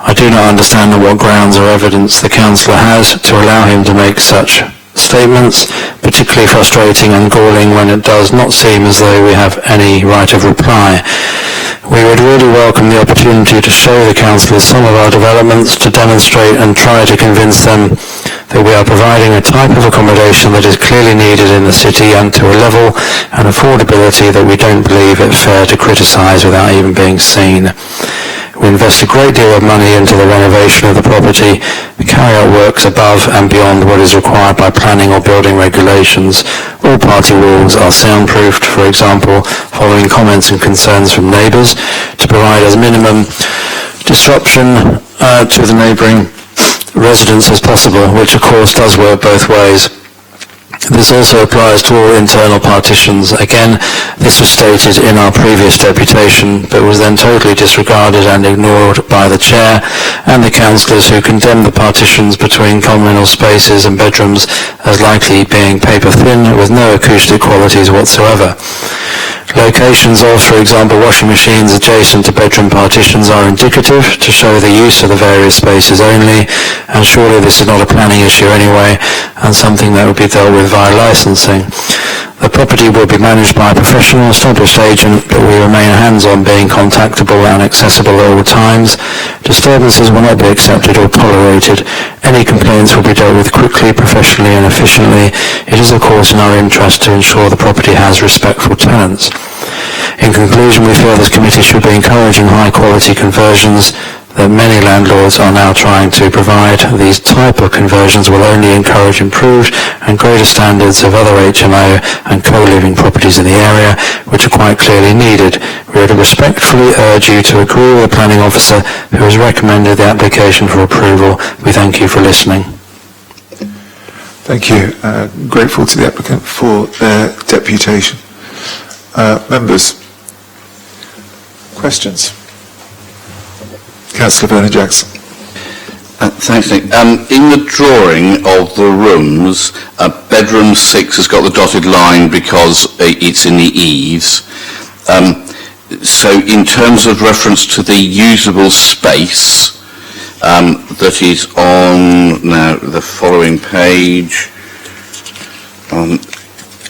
I do not understand on what grounds or evidence the councillor has to allow him to make such statements, particularly frustrating and galling when it does not seem as though we have any right of reply. We would really welcome the opportunity to show the councillors some of our developments, to demonstrate and try to convince them that we are providing a type of accommodation that is clearly needed in the city and to a level and affordability that we don't believe it fair to criticise without even being seen. We invest a great deal of money into the renovation of the property. We carry out works above and beyond what is required by planning or building regulations. All party walls are soundproofed, for example, following comments and concerns from neighbours, to provide as minimum disruption to the neighbouring residents as possible, which of course does work both ways. This also applies to all internal partitions. Again, this was stated in our previous deputation, but was then totally disregarded and ignored by the chair and the councillors, who condemned the partitions between communal spaces and bedrooms as likely being paper thin with no acoustic qualities whatsoever. Locations of, for example, washing machines adjacent to bedroom partitions are indicative to show the use of the various spaces only, and surely this is not a planning issue anyway, and something that would be dealt with via licensing. The property will be managed by a professional established agent, but we remain hands-on, being contactable and accessible at all times. Disturbances will not be accepted or tolerated. Any complaints will be dealt with quickly, professionally and efficiently. It is of course in our interest to ensure the property has respectful tenants. In conclusion, we feel this committee should be encouraging high-quality conversions that many landlords are now trying to provide. These type of conversions will only encourage improved and greater standards of other HMO and co-living properties in the area, which are quite clearly needed. We would respectfully urge you to agree with the planning officer who has recommended the application for approval. We thank you for listening. Thank you. Grateful to the applicant for their deputation. Members, questions? Councillor Bernard-Jackson. Thanks, Nick. In the drawing of the rooms, bedroom 6 has got the dotted line because it's in the eaves. So in terms of reference to the usable space, that is on now the following page.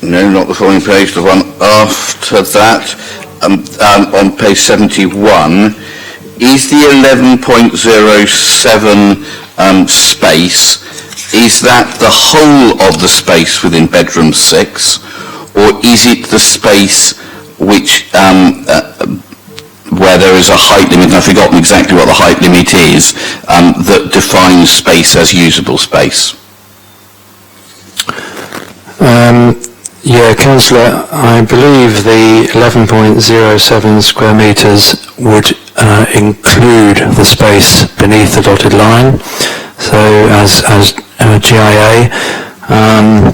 No, not the following page, the one after that, on page 71, is the 11.07 space, is that the whole of the space within bedroom 6, or is it the space which where there is a height limit, and I've forgotten exactly what the height limit is, that defines space as usable space? Yeah, Councillor, I believe the 11.07 square metres would include the space beneath the dotted line, so as GIA. I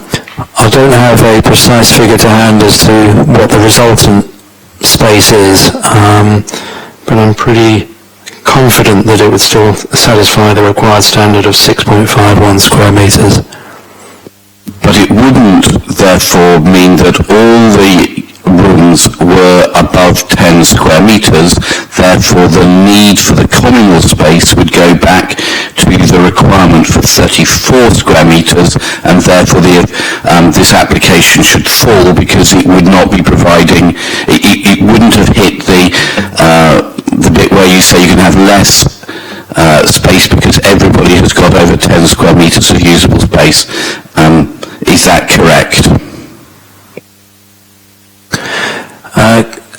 don't have a precise figure to hand as to what the resultant space is, but I'm pretty confident that it would still satisfy the required standard of 6.51 square metres. But it wouldn't, therefore, mean that all the rooms were above 10 square metres, therefore the need for the communal space would go back to the requirement for 34 square metres, and therefore this application should fall because it would not be providing, it wouldn't have hit the bit where you say you can have less space because everybody has got over 10 square metres of usable space. Is that correct?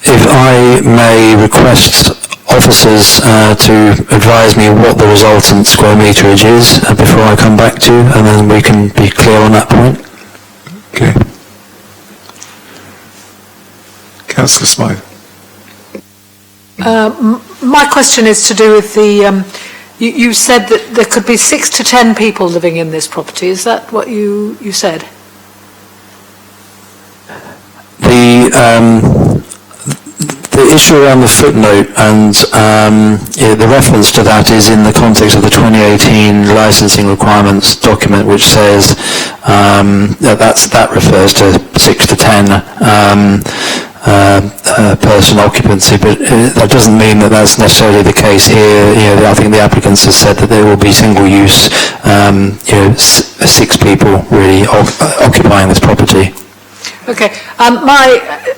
If I may request officers to advise me what the resultant square meterage is before I come back to you, and then we can be clear on that point. Okay. Councillor Smythe. My question is to do with the, you said that there could be 6 to 10 people living in this property. Is that what you said? The issue around the footnote and the reference to that is in the context of the 2018 licensing requirements document, which says that refers to 6 to 10 person occupancy, but that doesn't mean that that's necessarily the case here. I think the applicants have said that there will be single use, 6 people really occupying this property. Okay.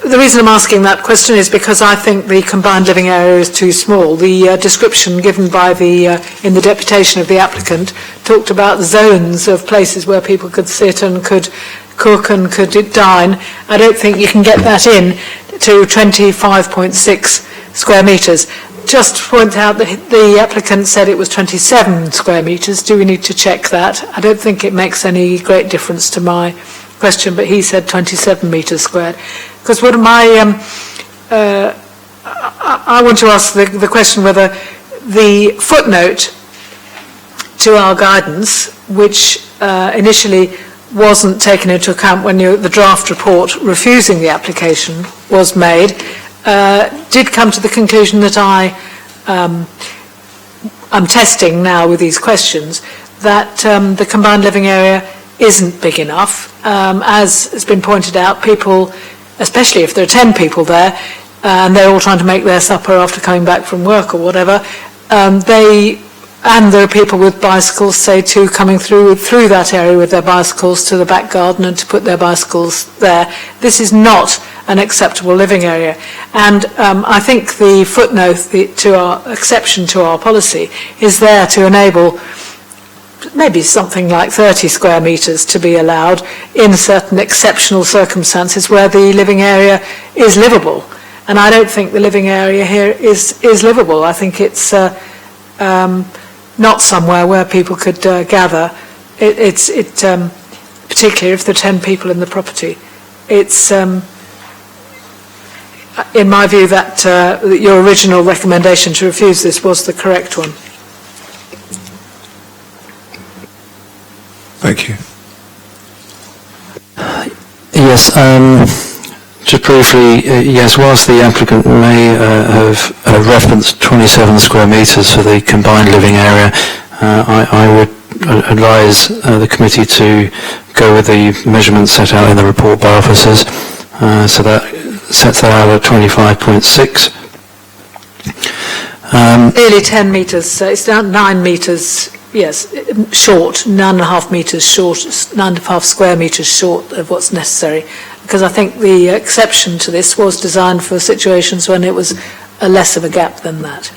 The reason I'm asking that question is because I think the combined living area is too small. The description given by in the deputation of the applicant talked about zones of places where people could sit and could cook and could dine. I don't think you can get that in to 25.6 square metres. Just to point out that the applicant said it was 27 square metres. Do we need to check that? I don't think it makes any great difference to my question, but he said 27 metres squared. Because what I want to ask the question whether the footnote to our guidance, which initially wasn't taken into account when the draft report refusing the application was made, did come to the conclusion that I'm testing now with these questions, that the combined living area isn't big enough. As has been pointed out, people, especially if there are 10 people there, and they're all trying to make their supper after coming back from work or whatever, and there are people with bicycles, say, too, coming through that area with their bicycles to the back garden and to put their bicycles there. This is not an acceptable living area. And I think the footnote to our exception to our policy is there to enable maybe something like 30 square metres to be allowed in certain exceptional circumstances where the living area is livable. And I don't think the living area here is livable. I think it's not somewhere where people could gather. Particularly if there are 10 people in the property. It's, in my view, that your original recommendation to refuse this was the correct one. Thank you. Yes, just briefly, yes, whilst the applicant may have referenced 27 square metres for the combined living area, I would advise the committee to go with the measurements set out in the report by officers. So that sets that out at 25.6. Nearly 10 metres, it's down 9 metres, yes, short, 9.5 metres short, 9.5 square metres short of what's necessary. Because I think the exception to this was designed for situations when it was a less of a gap than that.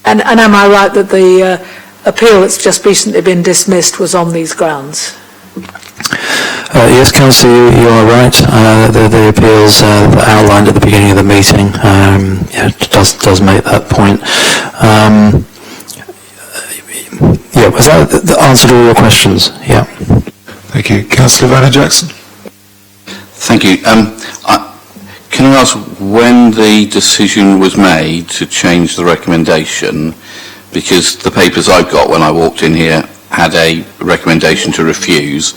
And am I right that the appeal that's just recently been dismissed was on these grounds? Yes, Councillor, you are right. The appeals outlined at the beginning of the meeting does make that point. Was that the answer to all your questions? Yeah. Thank you. Councillor Vanna Jackson. Thank you. Can I ask when the decision was made to change the recommendation? Because the papers I got when I walked in here had a recommendation to refuse.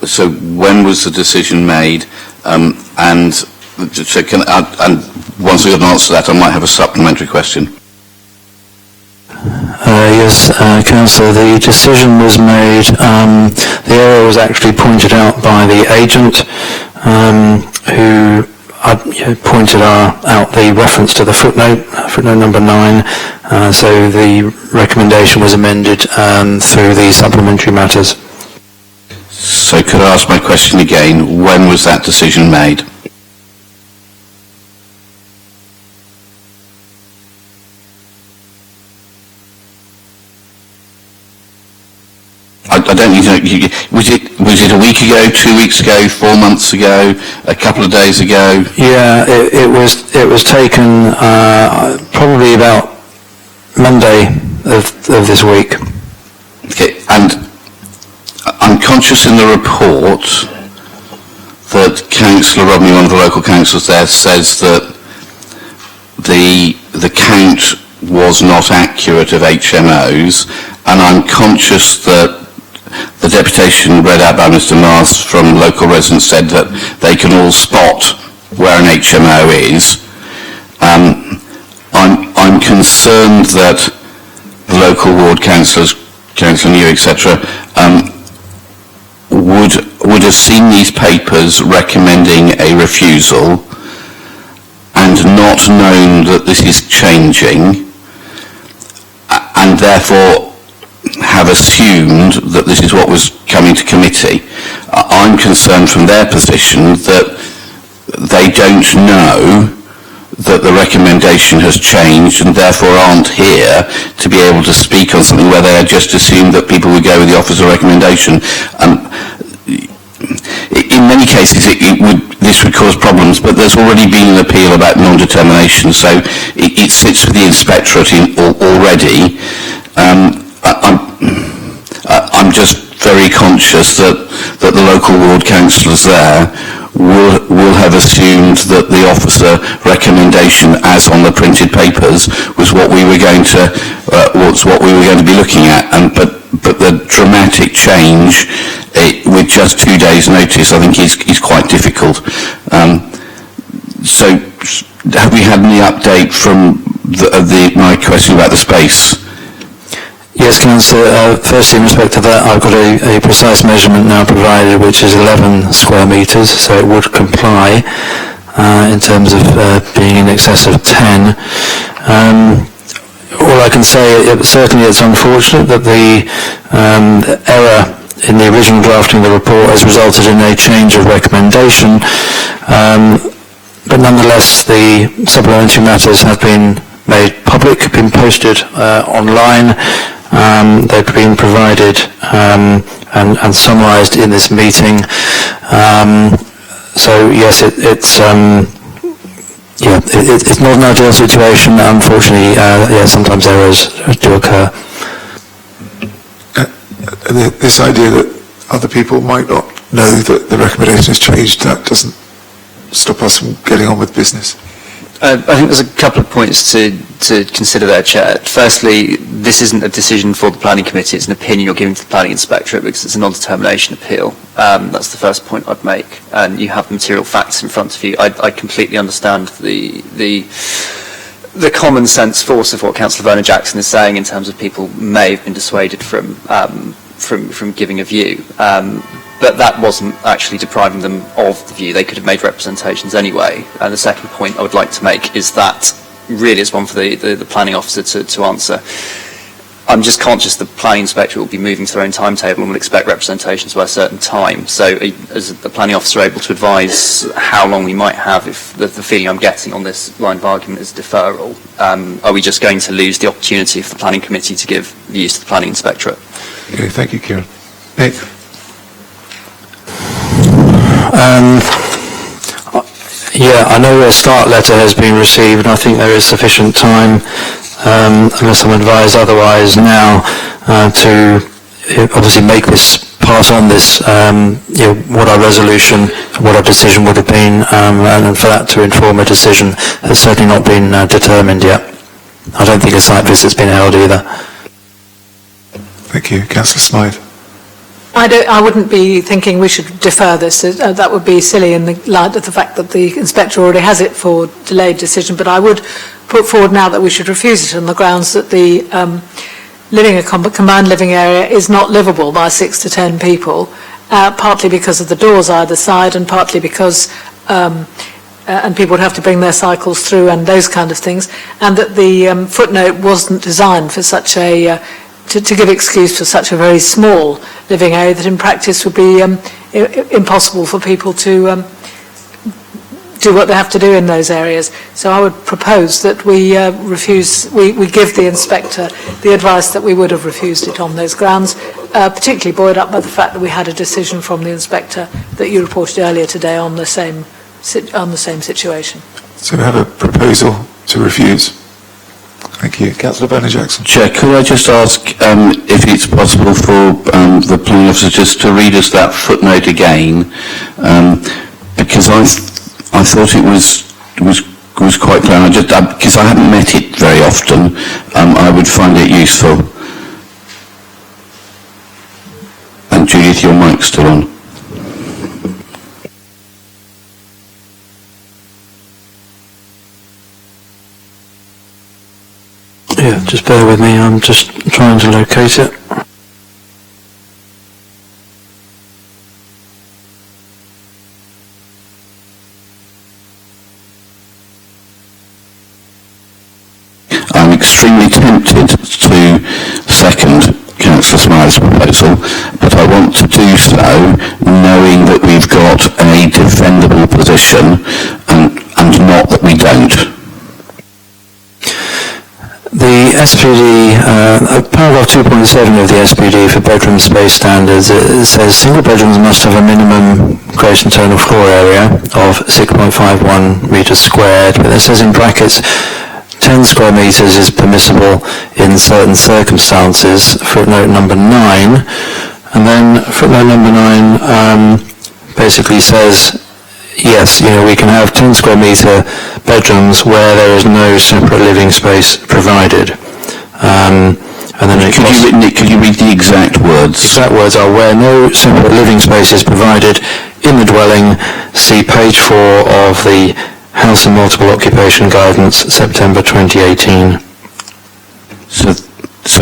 So when was the decision made? And once I got an answer to that, I might have a supplementary question. Yes, Councillor, the decision was made, the error was actually pointed out by the agent who pointed out the reference to the footnote number 9, so the recommendation was amended through the supplementary matters. So could I ask my question again? When was that decision made? I don't need to know. Was it a week ago, 2 weeks ago, 4 months ago, a couple of days ago? Yeah, it was taken probably about Monday of this week. Okay, and I'm conscious in the report that Councillor Rodney, one of the local councillors there, says that the count was not accurate of HMOs, and I'm conscious that the deputation read out by Mr. Mars from local residents said that they can all spot where an HMO is. I'm concerned that the local ward councillors, Councillor New, etc., would have seen these papers recommending a refusal and not known that this is changing, and therefore have assumed that this is what was coming to committee. I'm concerned from their position that they don't know that the recommendation has changed and therefore aren't here to be able to speak on something where they had just assumed that people would go with the officer recommendation. In many cases this would cause problems, but there's already been an appeal about non-determination, so it sits with the inspectorate already. I'm just very conscious that the local ward councillors there will have assumed that the officer recommendation, as on the printed papers, was what we were going to be looking at. But the dramatic change with just 2 days' notice, I think, is quite difficult. So, have we had any update from my question about the space? Yes, Councillor. Firstly, in respect to that, I've got a precise measurement now provided, which is 11 square metres, so it would comply in terms of being in excess of 10. All I can say, certainly it's unfortunate that the error in the original drafting of the report has resulted in a change of recommendation, but nonetheless the supplementary matters have been made public, been posted online. They've been provided and summarised in this meeting. So yes, it's not an ideal situation. Unfortunately, sometimes errors do occur. This idea that other people might not know that the recommendation has changed, that doesn't stop us from getting on with business. I think there's a couple of points to consider there, Chair. Firstly, this isn't a decision for the Planning Committee, it's an opinion you're giving to the Planning Inspectorate because it's a non-determination appeal. That's the first point I'd make, and you have the material facts in front of you. I completely understand the the common sense force of what Councillor Vernon Jackson is saying in terms of people may have been dissuaded from giving a view. But that wasn't actually depriving them of the view. They could have made representations anyway. And the second point I would like to make is that really it's one for the planning officer to answer. I'm just conscious the planning inspector will be moving to their own timetable and will expect representations by a certain time. So as the planning officer able to advise how long we might have, if the feeling I'm getting on this line of argument is deferral, are we just going to lose the opportunity for the planning committee to give views to the planning inspectorate? Okay, thank you, Kieran. Nick? Yeah, I know a start letter has been received, and I think there is sufficient time, unless I'm advised otherwise now, to obviously make this, pass on this, what our resolution, what our decision would have been, and for that to inform a decision has certainly not been determined yet. I don't think a site visit's been held either. Thank you. Councillor Smythe? I wouldn't be thinking we should defer this. That would be silly in the light of the fact that the inspector already has it for delayed decision. But I would put forward now that we should refuse it on the grounds that the combined living area is not livable by 6 to 10 people, partly because of the doors either side, and partly because and people would have to bring their cycles through and those kind of things, and that the footnote wasn't designed for such a to give excuse for such a very small living area that in practice would be impossible for people to do what they have to do in those areas. So I would propose that we we give the inspector the advice that we would have refused it on those grounds, particularly buoyed up by the fact that we had a decision from the inspector that you reported earlier today on the same situation. So we have a proposal to refuse. Thank you. Councillor Vernon Jackson. Chair, could I just ask if it's possible for the planning officer just to read us that footnote again, because I thought it was quite clear, and because I haven't met it very often, I would find it useful. And Judith, your mic's still on. Yeah, just bear with me, I'm just trying to locate it. I'm extremely tempted to second Councillor Smythe's proposal, but I want to do so knowing that we've got a defendable position and not that we don't. The SPD, paragraph 2.7 of the SPD for bedroom space standards, it says single bedrooms must have a minimum gross internal floor area of 6.51 metres squared, but it says in brackets 10 square metres is permissible in certain circumstances, footnote number 9, and then footnote number 9 basically says yes, we can have 10 square metre bedrooms where there is no separate living space provided. And then could you read the exact words? Exact words are where no separate living space is provided in the dwelling. See page 4 of the House and Multiple Occupation Guidance, September 2018. So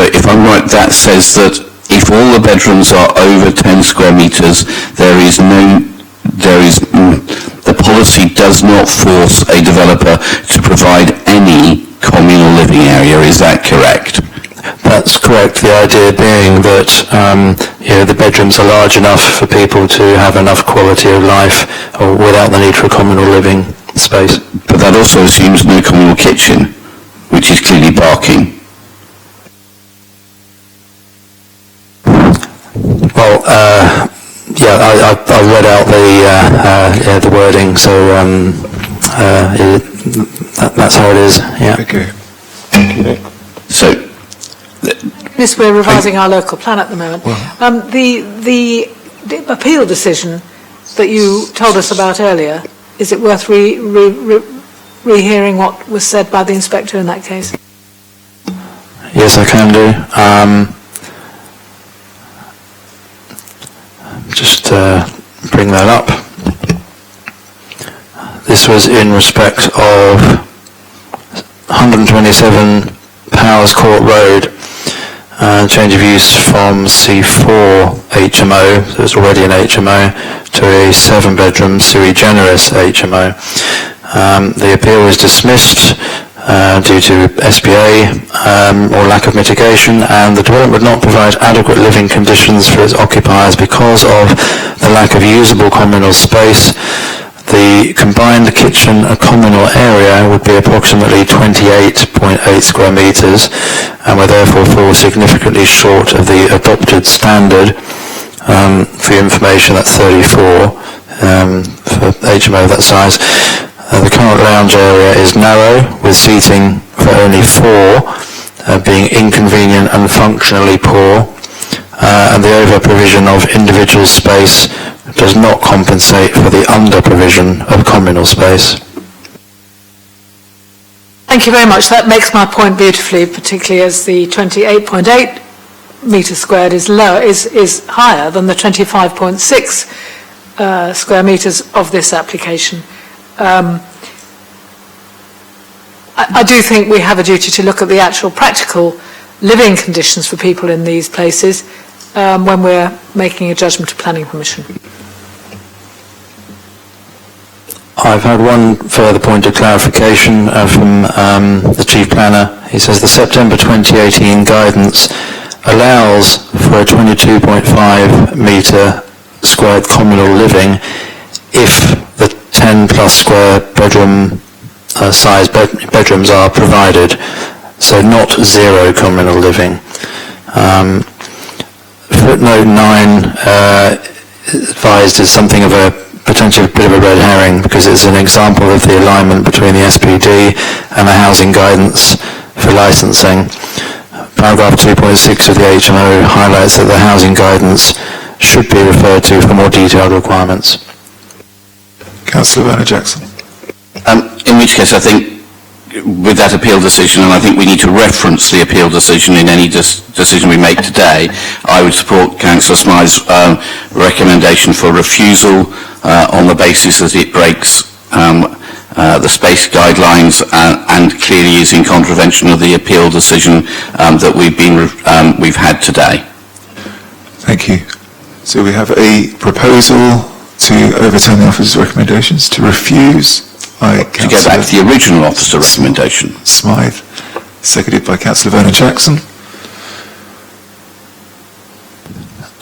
if I'm right, that says that if all the bedrooms are over 10 square metres, the policy does not force a developer to provide any communal living area. Is that correct? That's correct. The idea being that the bedrooms are large enough for people to have enough quality of life without the need for a communal living space. But that also assumes no communal kitchen, which is clearly barking. Well, I read out the wording, so that's how it is. Yeah. Okay. So, Yes, we're revising our local plan at the moment. The appeal decision that you told us about earlier, is it worth rehearing what was said by the inspector in that case? Yes, I can do. Just bring that up. This was in respect of 127 Powers Court Road, change of use from C4 HMO, so it's already an HMO, to a 7-bedroom sui generis HMO. The appeal was dismissed due to SPA or lack of mitigation, and the development would not provide adequate living conditions for its occupiers because of the lack of usable communal space. The combined kitchen and communal area would be approximately 28.8 square metres, and would therefore fall significantly short of the adopted standard. For your information, that's 34 for HMO of that size. The current lounge area is narrow, with seating for only 4, being inconvenient and functionally poor, and the over-provision of individual space does not compensate for the under-provision of communal space. Thank you very much. That makes my point beautifully, particularly as the 28.8 metres squared is higher than the 25.6 square metres of this application. I do think we have a duty to look at the actual practical living conditions for people in these places when we're making a judgment of planning permission. I've had one further point of clarification from the Chief Planner. He says the September 2018 guidance allows for a 22.5 metre squared communal living if the 10 plus square bedroom size bedrooms are provided, so not 0 communal living. Footnote 9 advised is something of a potentially a bit of a red herring, because it's an example of the alignment between the SPD and the housing guidance for licensing. Paragraph 2.6 of the HMO highlights that the housing guidance should be referred to for more detailed requirements. Councillor Werner-Jackson. In which case, I think with that appeal decision, and I think we need to reference the appeal decision in any decision we make today, I would support Councillor Smythe's recommendation for refusal on the basis that it breaks the space guidelines and clearly is in contravention of the appeal decision that we've had today. Thank you. So we have a proposal to overturn the officer's recommendations, to refuse by To go back to the original officer recommendation. Smythe, seconded by Councillor Werner-Jackson.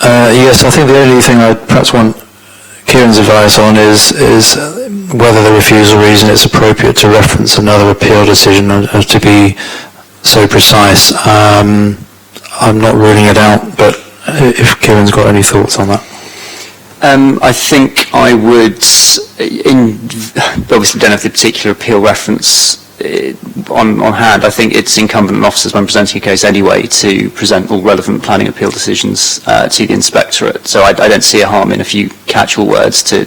Yes, I think the only thing I perhaps want Kieran's advice on is whether the refusal reason it's appropriate to reference another appeal decision and to be so precise. I'm not ruling it out, but if Kieran's got any thoughts on that. I think I would, obviously don't have the particular appeal reference on hand. I think it's incumbent on officers when presenting a case anyway to present all relevant planning appeal decisions to the inspectorate. So I don't see a harm in a few catch-all words to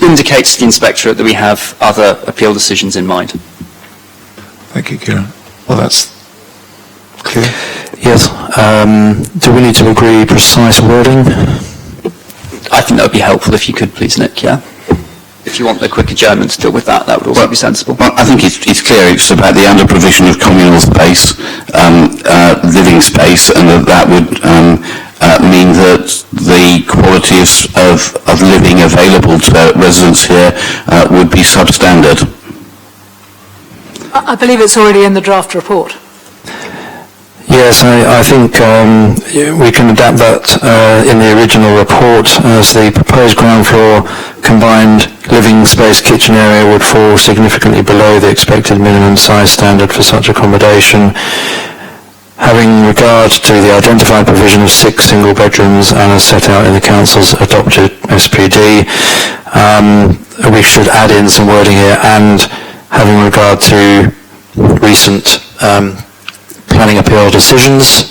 indicate to the inspectorate that we have other appeal decisions in mind. Thank you, Kieran. Well, that's clear. Yes. Do we need to agree precise wording? I think that would be helpful if you could, please, Nick, yeah? If you want a quick adjournment to deal with that, that would also be sensible. Well, I think it's clear it's about the under-provision of communal space, living space, and that would mean that the quality of living available to residents here would be substandard. I believe it's already in the draft report. Yes, I think we can adapt that in the original report as the proposed ground floor combined living space kitchen area would fall significantly below the expected minimum size standard for such accommodation. Having regard to the identified provision of 6 single bedrooms and as set out in the Council's adopted SPD, we should add in some wording here, and having regard to recent planning appeal decisions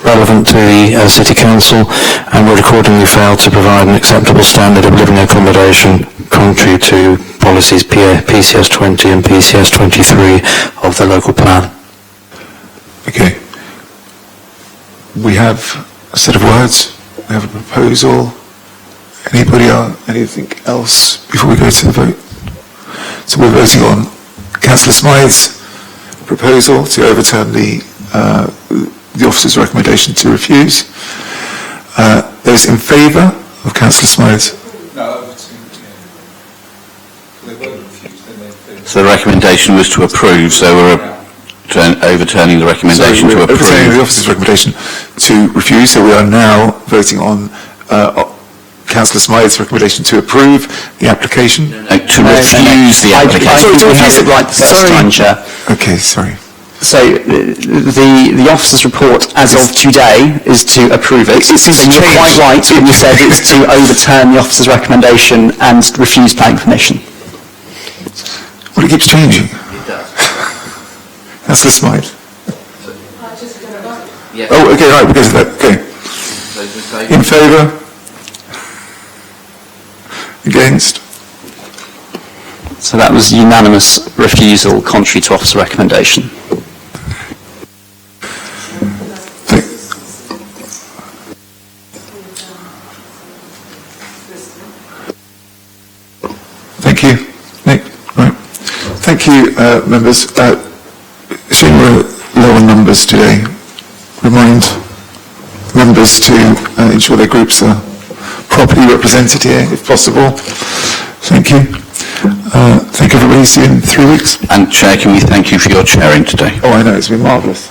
relevant to the City Council, and would accordingly fail to provide an acceptable standard of living accommodation contrary to policies PCS 20 and PCS 23 of the local plan. Okay. We have a set of words. We have a proposal. Anybody else? Anything else before we go to the vote? So we're voting on Councillor Smythe's proposal to overturn the officer's recommendation to refuse. Those in favour of Councillor Smythe's? So the recommendation was to approve, so we're overturning the recommendation to approve. Overturning the officer's recommendation to refuse, so we are now voting on Councillor Smythe's recommendation to approve the application. To refuse the application. Sorry, we had it right the first time, Chair. Okay, sorry. So the officer's report as of today is to approve it. It seems So you're quite right when you said it's to overturn the officer's recommendation and refuse planning permission. Well, it keeps changing. It does. Councillor Smythe. Oh, okay, right, we go to that. Okay. In favour? Against? So that was unanimous refusal contrary to officer recommendation. Thank you. Nick, right. Thank you, members. Shame we're low on numbers today. Remind members to ensure their groups are properly represented here, if possible. Thank you. Thank everybody. See you in 3 weeks. And Chair, can we thank you for your chairing today? Oh, I know. It's been marvellous.